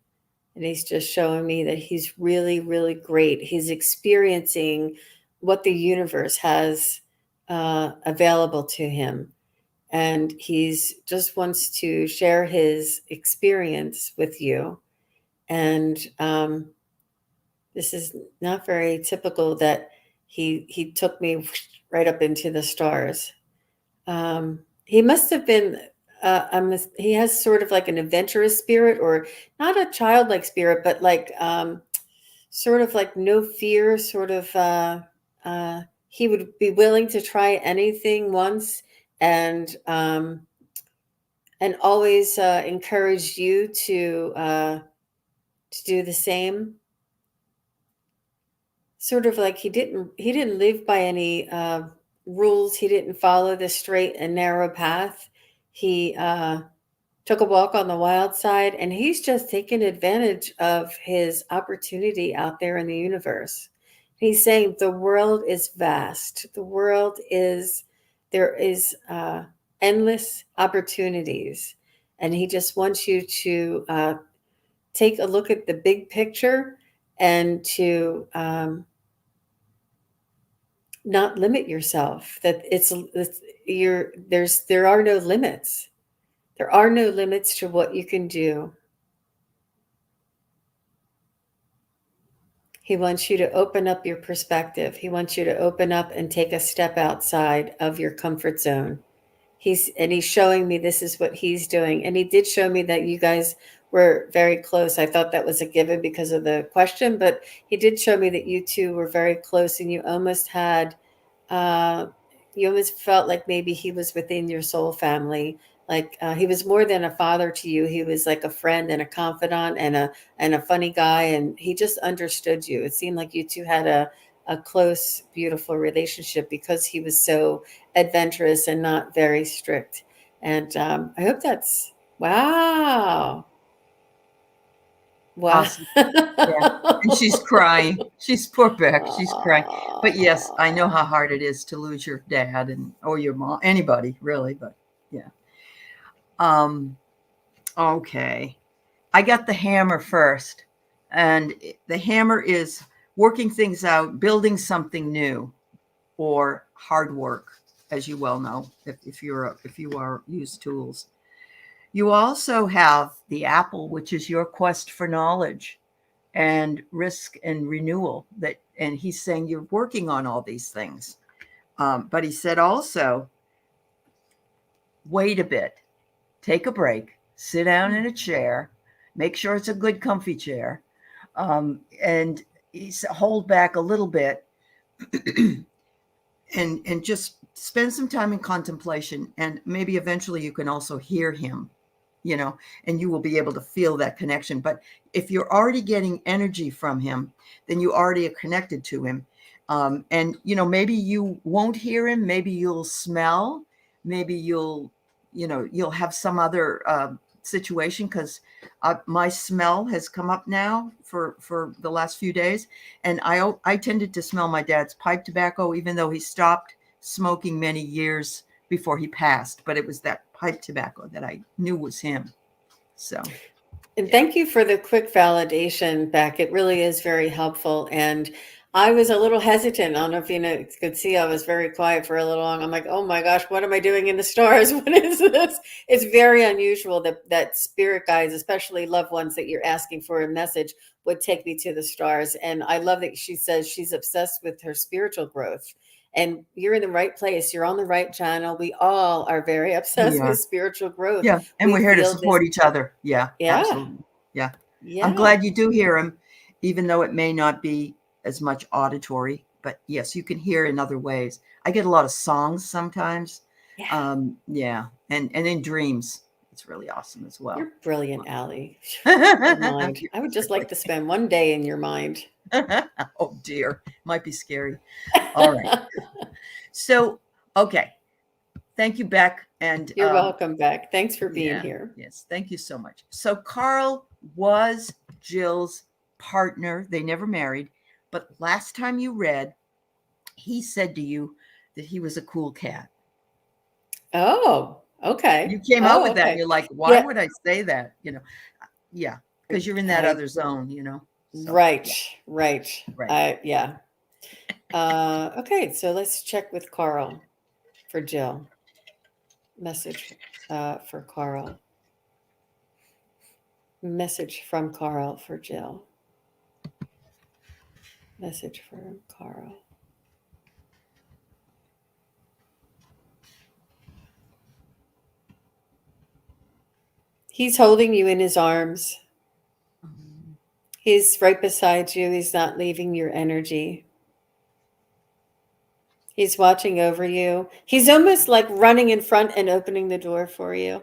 And he's just showing me that he's really, really great. He's experiencing what the universe has available to him. And he's just wants to share his experience with you. And this is not very typical that he took me right up into the stars. He must have been he has sort of like an adventurous spirit, or not a childlike spirit, but like sort of like no fear, sort of he would be willing to try anything once, and always encourage you to do the same. Sort of like he didn't live by any rules. He didn't follow the straight and narrow path. He took a walk on the wild side, and he's just taken advantage of his opportunity out there in the universe. He's saying the world is vast. There is endless opportunities, and he just wants you to take a look at the big picture and to not limit yourself. That there are no limits. There are no limits to what you can do. He wants you to open up your perspective. He wants you to open up and take a step outside of your comfort zone. He's showing me this is what he's doing. And he did show me that you guys were very close. I thought that was a given because of the question, but he did show me that you two were very close, and you almost felt like maybe he was within your soul family. Like he was more than a father to you. He was like a friend and a confidant and a funny guy. And he just understood you. It seemed like you two had a close, beautiful relationship because he was so adventurous and not very strict. And I hope that's, wow. Wow. Awesome. Yeah. And she's crying. She's poor Beck. She's crying. But yes, I know how hard it is to lose your dad or your mom, anybody really, but yeah. Okay. I got the hammer first, and the hammer is working things out, building something new, or hard work, as you well know, if you are use tools. You also have the apple, which is your quest for knowledge and risk and renewal. And he's saying you're working on all these things. But he said also, wait a bit, take a break, sit down in a chair, make sure it's a good comfy chair, and hold back a little bit and just spend some time in contemplation. And maybe eventually you can also hear him, and you will be able to feel that connection. But if you're already getting energy from him, then you already are connected to him. And, maybe you won't hear him. Maybe you'll smell, maybe you'll have some other situation because my smell has come up now for the last few days, and I tended to smell my dad's pipe tobacco, even though he stopped smoking many years before he passed. But it was that pipe tobacco that I knew was him. So, And yeah. thank you for the quick validation, Beck. It really is very helpful. And I was a little hesitant. I don't know if you could see I was very quiet for a little long. I'm like, oh my gosh, what am I doing in the stars? What is this? It's very unusual that spirit guides, especially loved ones that you're asking for a message, would take me to the stars. And I love that she says she's obsessed with her spiritual growth. And you're in the right place. You're on the right channel. We all are very We obsessed with are. spiritual growth. Yeah. And We we're here to feel this. support each other. Yeah, Yeah. absolutely. Yeah. I'm Yeah. glad you do hear him, even though it may not be as much auditory. But yes, you can hear in other ways. I get a lot of songs sometimes. Yeah. Yeah. And in dreams. It's really awesome as well. You're brilliant, Aley. Your mind. You're I would just like silly. to spend one day in your mind. Oh dear. Might be scary. All right. So, okay. Thank you, Beck. And You're welcome, Beck. Thanks for being yeah, here. yes, thank you so much. So Carl was Jill's partner. They never married, but last time you read, he said to you that he was a cool cat. Oh, okay. You came out Oh, with that and okay. you're like, why Yeah. would I say that? Yeah, because you're in that I other zone, So right, yeah, right. right. Yeah. Okay, so let's check with Carl for Jill. Message for Carl. Message from Carl for Jill. Message from Carl. He's holding you in his arms. He's right beside you. He's not leaving your energy. He's watching over you. He's almost like running in front and opening the door for you.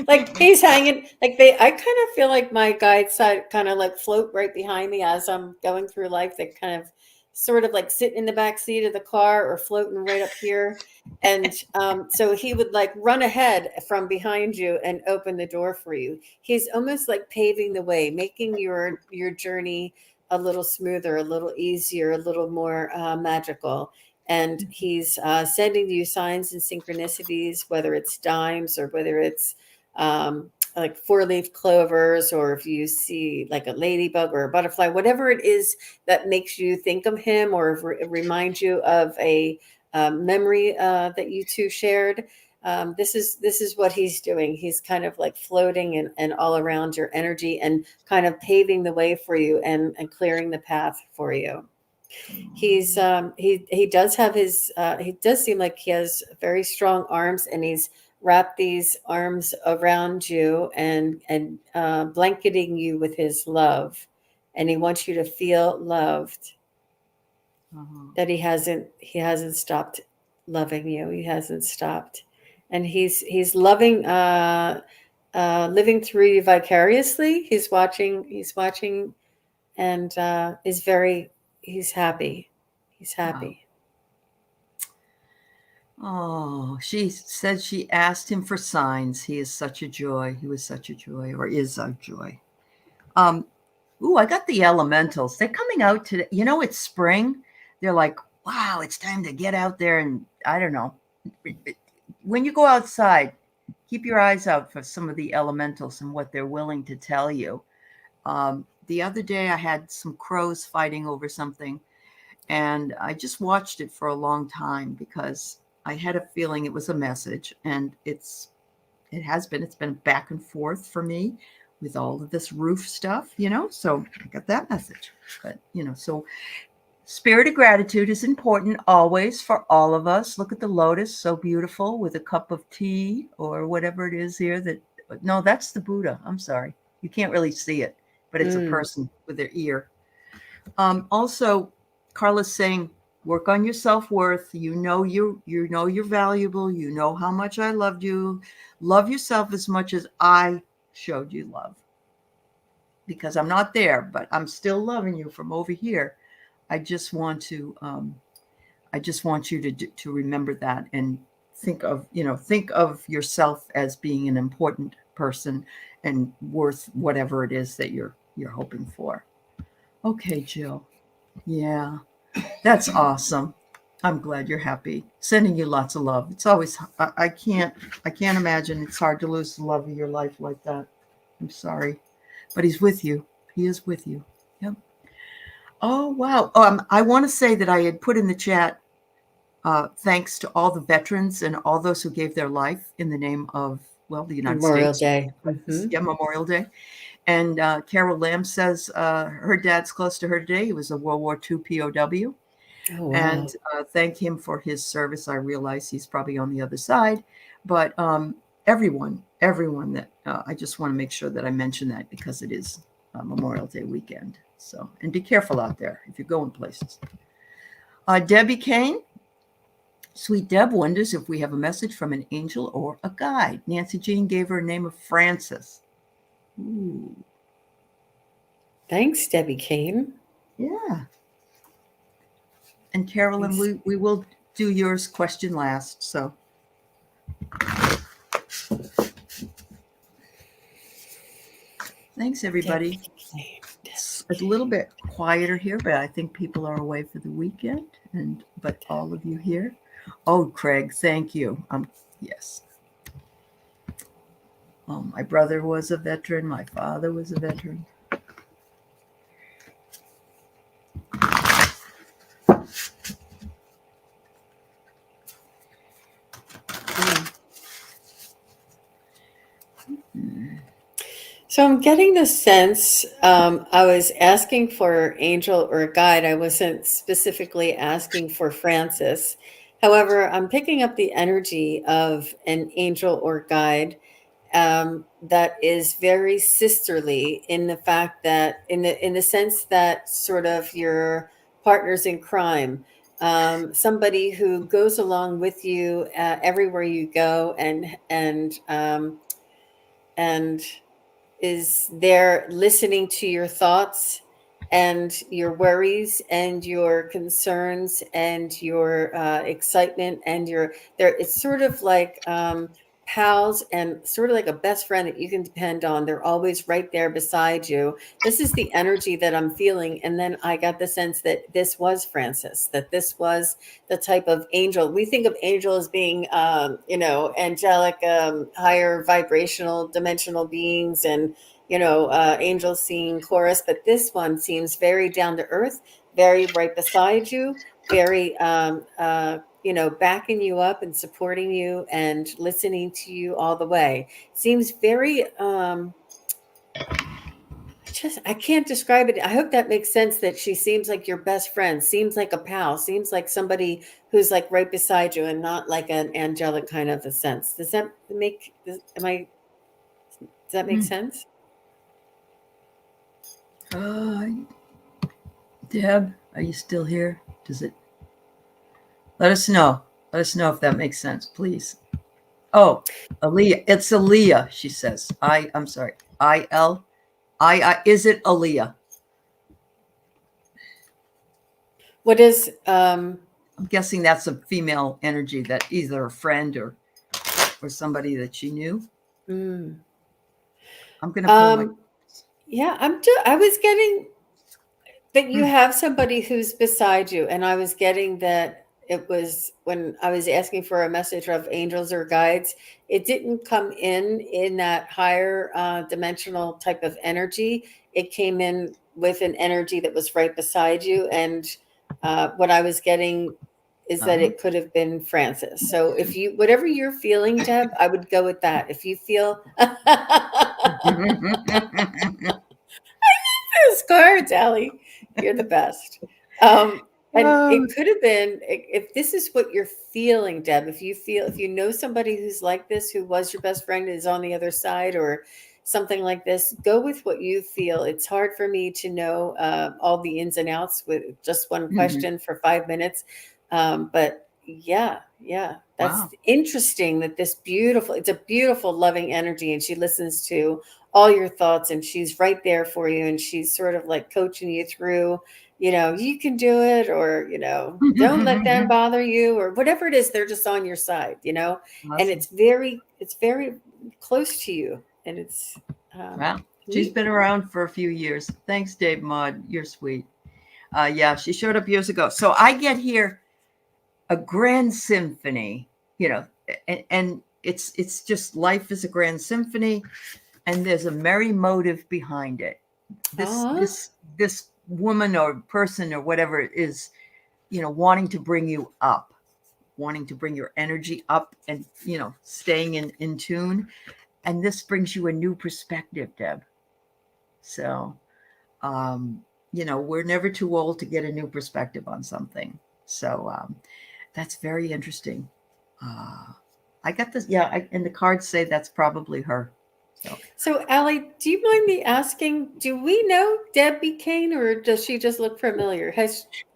Like he's hanging, like I kind of feel like my guides side kind of like float right behind me as I'm going through life. They kind of sort of like sit in the back seat of the car or floating right up here. And so he would like run ahead from behind you and open the door for you. He's almost like paving the way, making your journey a little smoother, a little easier, a little more magical. And he's sending you signs and synchronicities, whether it's dimes or whether it's like 4-leaf clovers, or if you see like a ladybug or a butterfly, whatever it is that makes you think of him or remind you of a memory that you two shared. This is what he's doing. He's kind of like floating and all around your energy and kind of paving the way for you and clearing the path for you. He's he does have his he does seem like he has very strong arms, and he's wrapped these arms around you and blanketing you with his love, and he wants you to feel loved. That he hasn't stopped loving you. He hasn't stopped, and he's loving living through you vicariously. He's watching and is very he's happy. He's happy. Oh, she said she asked him for signs. He is such a joy. He was such a joy, or is a joy. Ooh, I got the elementals. They're coming out today. It's spring. They're like, wow, it's time to get out there. And I don't know. When you go outside, keep your eyes out for some of the elementals and what they're willing to tell you. The other day I had some crows fighting over something, and I just watched it for a long time because I had a feeling it was a message, and it's been back and forth for me with all of this roof stuff, so I got that message. But so spirit of gratitude is important always for all of us. Look at the lotus, so beautiful, with a cup of tea or whatever it is here. No, that's the Buddha. I'm sorry, you can't really see it, but it's a person with their ear. Also, Carla's saying, work on your self-worth. You know you're valuable. You know how much I loved you. Love yourself as much as I showed you love. Because I'm not there, but I'm still loving you from over here. I just want you to remember that and think of yourself as being an important person and worth whatever it is that you're hoping for. Okay, Jill. Yeah, that's awesome. I'm glad you're happy. Sending you lots of love. It's always I can't imagine it's hard to lose the love of your life like that. I'm sorry, but he's with you. He is with you. Yep. Oh wow. I want to say that I had put in the chat thanks to all the veterans and all those who gave their life in the name of, well, the United Memorial States. Day. Mm-hmm. Yeah, Memorial Day. And Carol Lamb says her dad's close to her today. He was a World War II POW. Oh, wow. And thank him for his service. I realize he's probably on the other side. But everyone that I just want to make sure that I mention that because it is Memorial Day weekend. So, and be careful out there if you're going places. Debbie Kane. Sweet Deb wonders if we have a message from an angel or a guide. Nancy Jean gave her a name of Frances. Ooh. Thanks, Debbie Kane. Yeah. And Carolyn, we will do yours question last. So. Thanks, everybody. It's a little bit quieter here, but I think people are away for the weekend. But all of you here. Oh, Craig, thank you. Yes. Oh, my brother was a veteran. My father was a veteran. So I'm getting the sense, I was asking for angel or guide. I wasn't specifically asking for Francis. However, I'm picking up the energy of an angel or guide that is very sisterly in the fact that, in the sense that sort of your partners in crime, somebody who goes along with you everywhere you go and is there listening to your thoughts and your worries and your concerns and your excitement and it's sort of like pals and sort of like a best friend that you can depend on. They're always right there beside you. This is the energy that I'm feeling. And then I got the sense that this was Francis, that this was the type of angel. We think of angel as being, angelic, higher vibrational, dimensional beings and, angels singing chorus. But this one seems very down to earth, very right beside you, very, backing you up and supporting you and listening to you all the way. Seems very, I can't describe it. I hope that makes sense, that she seems like your best friend, seems like a pal, seems like somebody who's like right beside you and not like an angelic kind of a sense. Does that make sense? Deb, are you still here? Does it? Let us know. Let us know if that makes sense, please. Oh, Aaliyah. It's Aaliyah, she says. I'm sorry. Is it Aaliyah? What is I'm guessing that's a female energy, that either a friend or somebody that she knew. I'm gonna pull yeah, I was getting that you have somebody who's beside you, and I was getting that it was when I was asking for a message of angels or guides, it didn't come in that higher dimensional type of energy. It came in with an energy that was right beside you. And what I was getting is that it could have been Francis. So if you, whatever you're feeling, Deb, I would go with that. If you feel those cards, Aley, you're the best. And it could have been, if this is what you're feeling, Deb, if you know somebody who's like this, who was your best friend, is on the other side or something like this, go with what you feel. It's hard for me to know all the ins and outs with just one question for 5 minutes. But yeah, that's interesting that it's a beautiful, loving energy. And she listens to all your thoughts and she's right there for you. And she's sort of like coaching you through, you can do it, or, don't let them bother you, or whatever it is. They're just on your side, and it's very close to you. and it's Wow. She's been around for a few years. Thanks, Dave Maud. You're sweet. Yeah, she showed up years ago. So I get here a grand symphony, and it's just life is a grand symphony, and there's a merry motive behind it. This woman or person or whatever is, wanting to bring you up, wanting to bring your energy up, and staying in tune. And this brings you a new perspective, Deb. So, we're never too old to get a new perspective on something. So that's very interesting. I got this. Yeah, and the cards say that's probably her. So, Aley, do you mind me asking, do we know Debbie Kane, or does she just look familiar?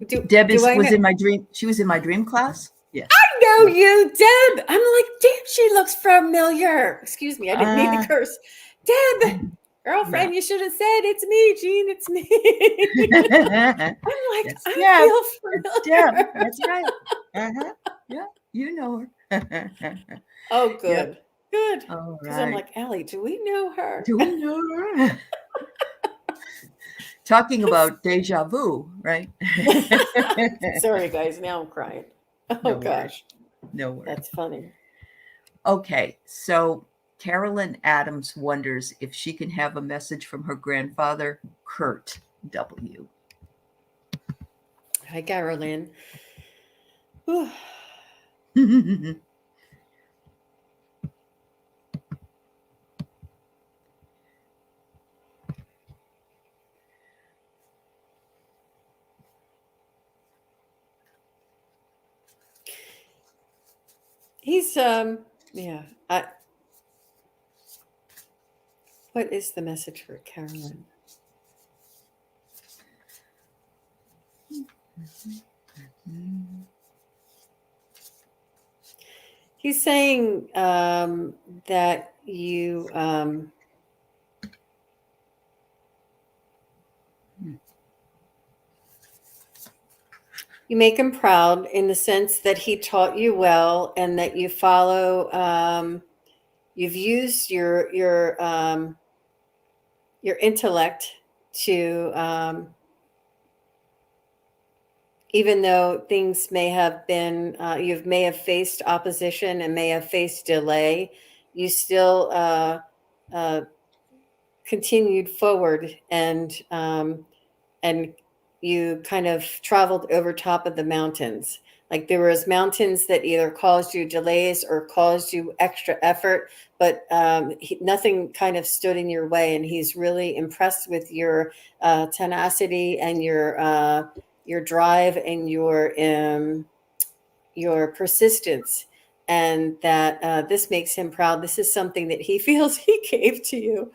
Deb was in my dream. She was in my dream class. Yeah. I know you, Deb. I'm like, damn, she looks familiar. Excuse me, I didn't mean to curse. Deb, girlfriend, you should have said, it's me, Jean, it's me. I'm like, I feel familiar. That's right. Yeah, you know her. Oh, good. Yep. Good. All Because right. I'm like, Aley, do we know her? Do we know her? Talking about deja vu, right? Sorry, guys. Now I'm crying. Oh, No gosh. No worries. That's funny. Okay, so Carolyn Adams wonders if she can have a message from her grandfather, Kurt W. Hi, Carolyn. He's yeah. What is the message for Carolyn? He's saying that you you make him proud in the sense that he taught you well, and that you follow. You've used your intellect to, even though things may have been, you may have faced opposition and may have faced delay, you still continued forward, and you kind of traveled over top of the mountains. Like there was mountains that either caused you delays or caused you extra effort, but nothing kind of stood in your way. And he's really impressed with your tenacity and your drive and your persistence, and that this makes him proud. This is something that he feels he gave to you.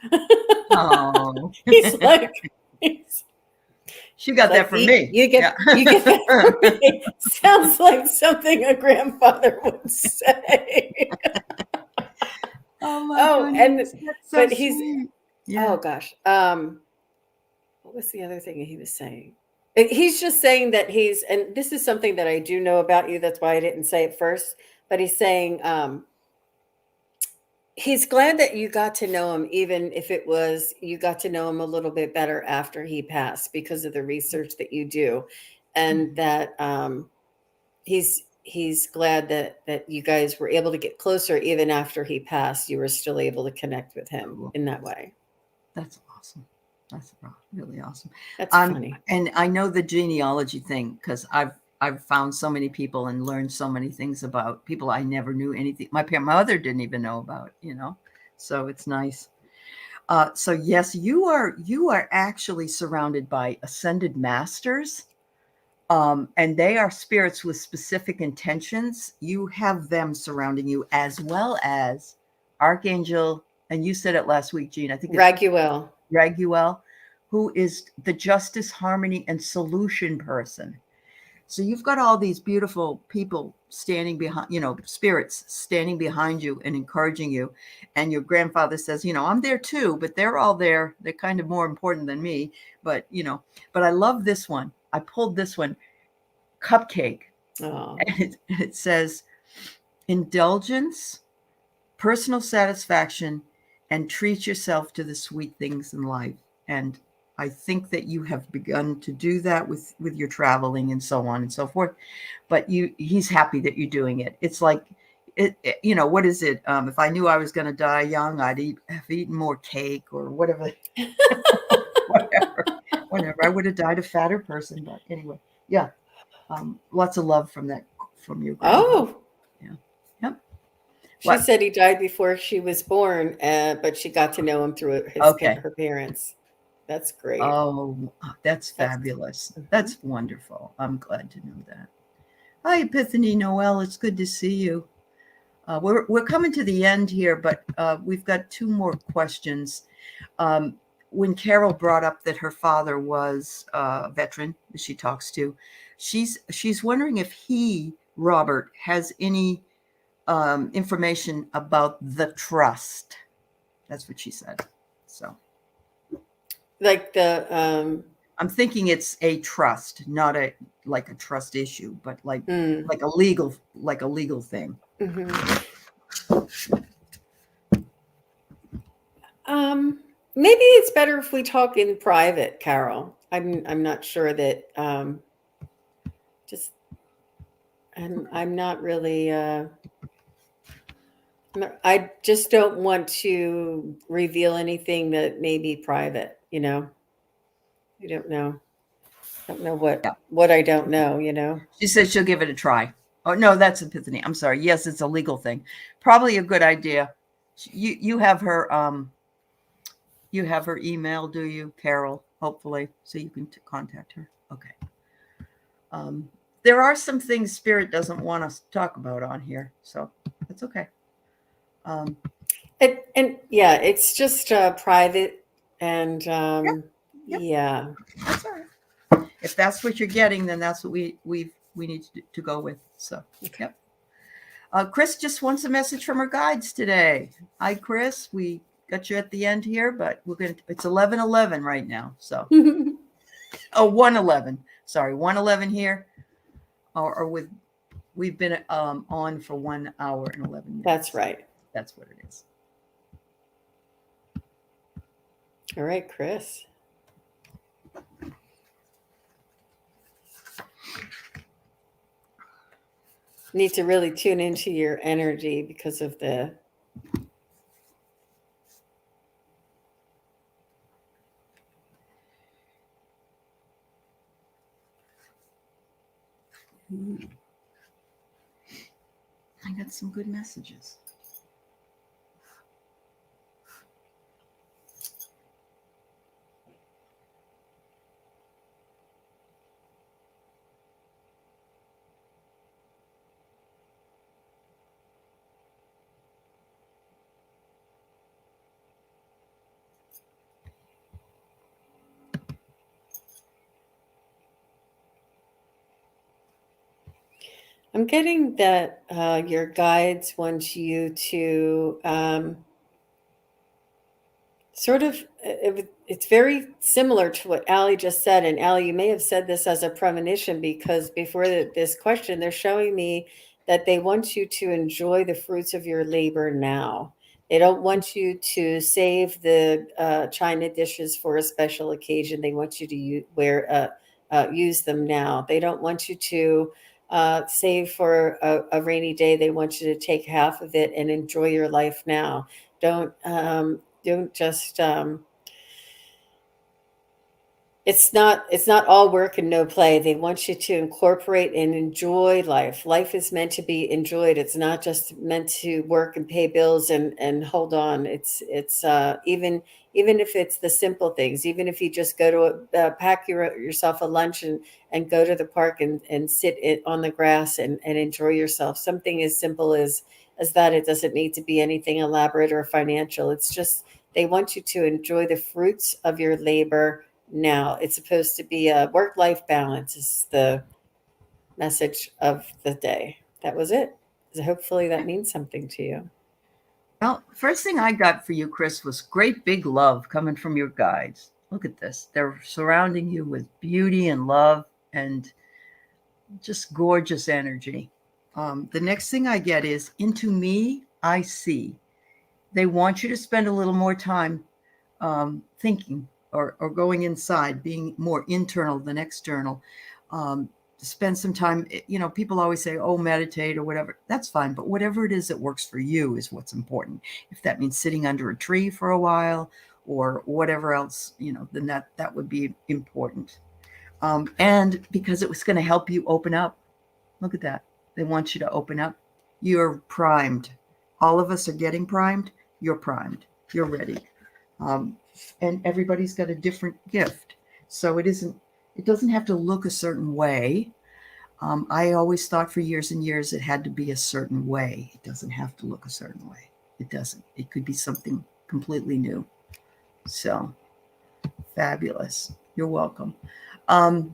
Oh, He's like. She got that from me. You get that from me. Sounds like something a grandfather would say. Oh my goodness. But he's sweet. Yeah. Oh gosh. What was the other thing he was saying? He's just saying that and this is something that I do know about you, that's why I didn't say it first, but he's saying he's glad that you got to know him, even if it was you got to know him a little bit better after he passed because of the research that you do, and that he's glad that you guys were able to get closer even after he passed. You were still able to connect with him in that way. That's awesome. That's really awesome. That's funny. And I know the genealogy thing because I've found so many people and learned so many things about people I never knew anything. My mother didn't even know about, so it's nice. So yes, you are actually surrounded by ascended masters, and they are spirits with specific intentions. You have them surrounding you, as well as Archangel, and you said it last week, Jean, I think it's Raguel, who is the justice, harmony, and solution person. So you've got all these beautiful people standing behind, spirits standing behind you and encouraging you. And your grandfather says, I'm there too, but they're all there. They're kind of more important than me. But, but I love this one. I pulled this one, Cupcake. Oh. And it says, indulgence, personal satisfaction, and treat yourself to the sweet things in life. And I think that you have begun to do that with your traveling and so on and so forth. But he's happy that you're doing it. It's like, what is it? If I knew I was going to die young, have eaten more cake or whatever. whatever. I would have died a fatter person. But anyway, yeah. Lots of love from your grandpa. Oh, Yeah. Yep. She said he died before she was born, but she got to know him through her parents. That's great. Oh, that's fabulous. That's wonderful. I'm glad to know that. Hi, Epiphany Noel. It's good to see you. We're coming to the end here, but we've got two more questions. When Carol brought up that her father was a veteran that she talks to, she's wondering if Robert, has any information about the trust. That's what she said. So, like I'm thinking it's a trust, not like a trust issue, but like a legal thing. Maybe it's better if we talk in private, Carol. I'm not sure that I'm not really I just don't want to reveal anything that may be private, I don't know. I don't know what I don't know, She said she'll give it a try. Oh, no, that's Epiphany. I'm sorry. Yes, it's a legal thing. Probably a good idea. You have her email, do you, Carol? Hopefully, so you can contact her. Okay. There are some things Spirit doesn't want us to talk about on here, so that's okay. And yeah, it's just private, and yeah. That's all right. If that's what you're getting, then that's what we need to go with. So, okay. Yep. Chris just wants a message from her guides today. Hi, Chris. We got you at the end here, but it's 11:11 right now. So, 1:11. Sorry, 1:11 here. We've been on for 1 hour and 11 minutes. That's right. That's what it is. All right, Chris. Need to really tune into your energy because of the I got some good messages. I'm getting that your guides want you to sort of, it's very similar to what Aley just said. And Aley, you may have said this as a premonition, because before this question, they're showing me that they want you to enjoy the fruits of your labor now. They don't want you to save the china dishes for a special occasion. They want you to use them now. They don't want you to save for a rainy day. They want you to take half of it and enjoy your life now. Don't just it's not all work and no play. They want you to incorporate and enjoy life. Life is meant to be enjoyed. It's not just meant to work and pay bills and hold on. It's even if it's the simple things, even if you just go to pack yourself a lunch and go to the park and sit on the grass and enjoy yourself. Something as simple as that. It doesn't need to be anything elaborate or financial. It's just they want you to enjoy the fruits of your labor now. It's supposed to be a work-life balance is the message of the day. That was it. So hopefully that means something to you. Well, first thing I got for you, Chris, was great big love coming from your guides. Look at this. They're surrounding you with beauty and love and just gorgeous energy. The next thing I get is, into me, I see. they want you to spend a little more time thinking or going inside, being more internal than external. Spend some time, people always say, oh, meditate or whatever. That's fine. But whatever it is that works for you is what's important. If that means sitting under a tree for a while or whatever else, then that would be important. And because it was going to help you open up. Look at that. They want you to open up. You're primed. All of us are getting primed. You're primed. You're ready. And everybody's got a different gift. So it doesn't have to look a certain way. I always thought for years and years it had to be a certain way. It doesn't have to look a certain way. It doesn't. It could be something completely new. So fabulous. You're welcome. All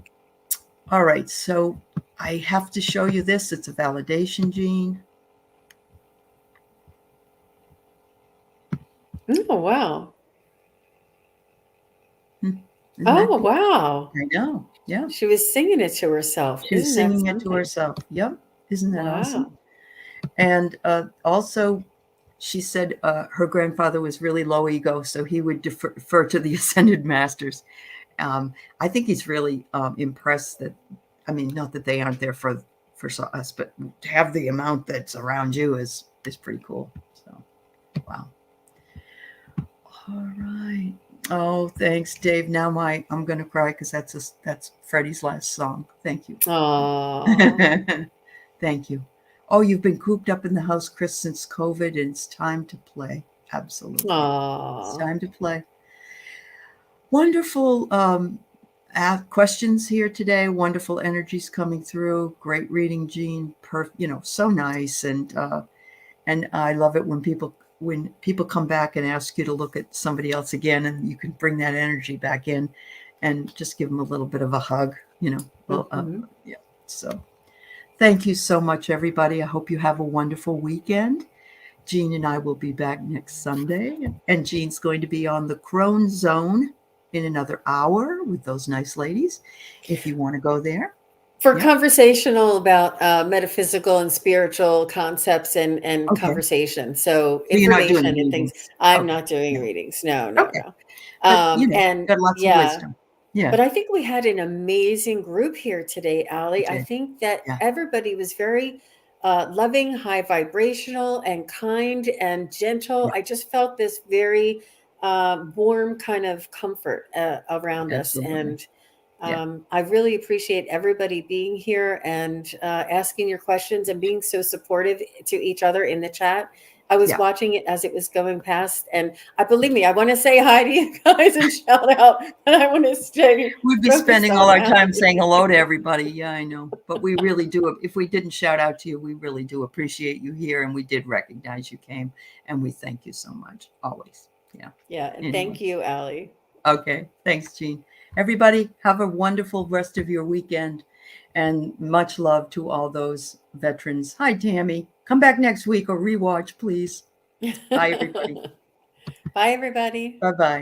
right. So I have to show you this. It's a validation gene. Oh, wow. Oh, wow. I know. Yeah. She was singing it to herself. She was singing it to herself. Yep. Isn't that awesome? And also, she said her grandfather was really low ego, so he would defer to the ascended masters. I think he's really impressed that, not that they aren't there for us, but to have the amount that's around you is pretty cool. So, wow. All right. Oh, thanks, Dave. Now I'm going to cry because that's Freddie's last song. Thank you. Aww. Thank you. Oh, you've been cooped up in the house, Chris, since COVID, and it's time to play. Absolutely. Aww. It's time to play. Wonderful questions here today. Wonderful energies coming through. Great reading, Jean. So nice. And I love it when people come back and ask you to look at somebody else again, and you can bring that energy back in and just give them a little bit of a hug, Yeah. So thank you so much, everybody. I hope you have a wonderful weekend. Jean and I will be back next Sunday, and Jean's going to be on the Crone Zone in another hour with those nice ladies, if you want to go there. For conversational about metaphysical and spiritual concepts and conversation. So information and things. I'm not doing readings. No. But, and got lots of wisdom. Yeah. But I think we had an amazing group here today, Aley. I think that everybody was very loving, high vibrational, and kind and gentle. I just felt this very warm kind of comfort around us. And I really appreciate everybody being here and asking your questions and being so supportive to each other in the chat. I was watching it as it was going past, and believe me, I want to say hi to you guys and shout out, and I want to stay. We'd be spending all our time saying hello to everybody. Yeah, I know, but we really do. If we didn't shout out to you, we really do appreciate you here, and we did recognize you came, and we thank you so much, always. Yeah. Yeah, and thank you, Aley. Okay, thanks, Jean. Everybody, have a wonderful rest of your weekend, and much love to all those veterans. Hi, Tammy. Come back next week or rewatch, please. Bye, everybody. Bye, everybody. Bye-bye.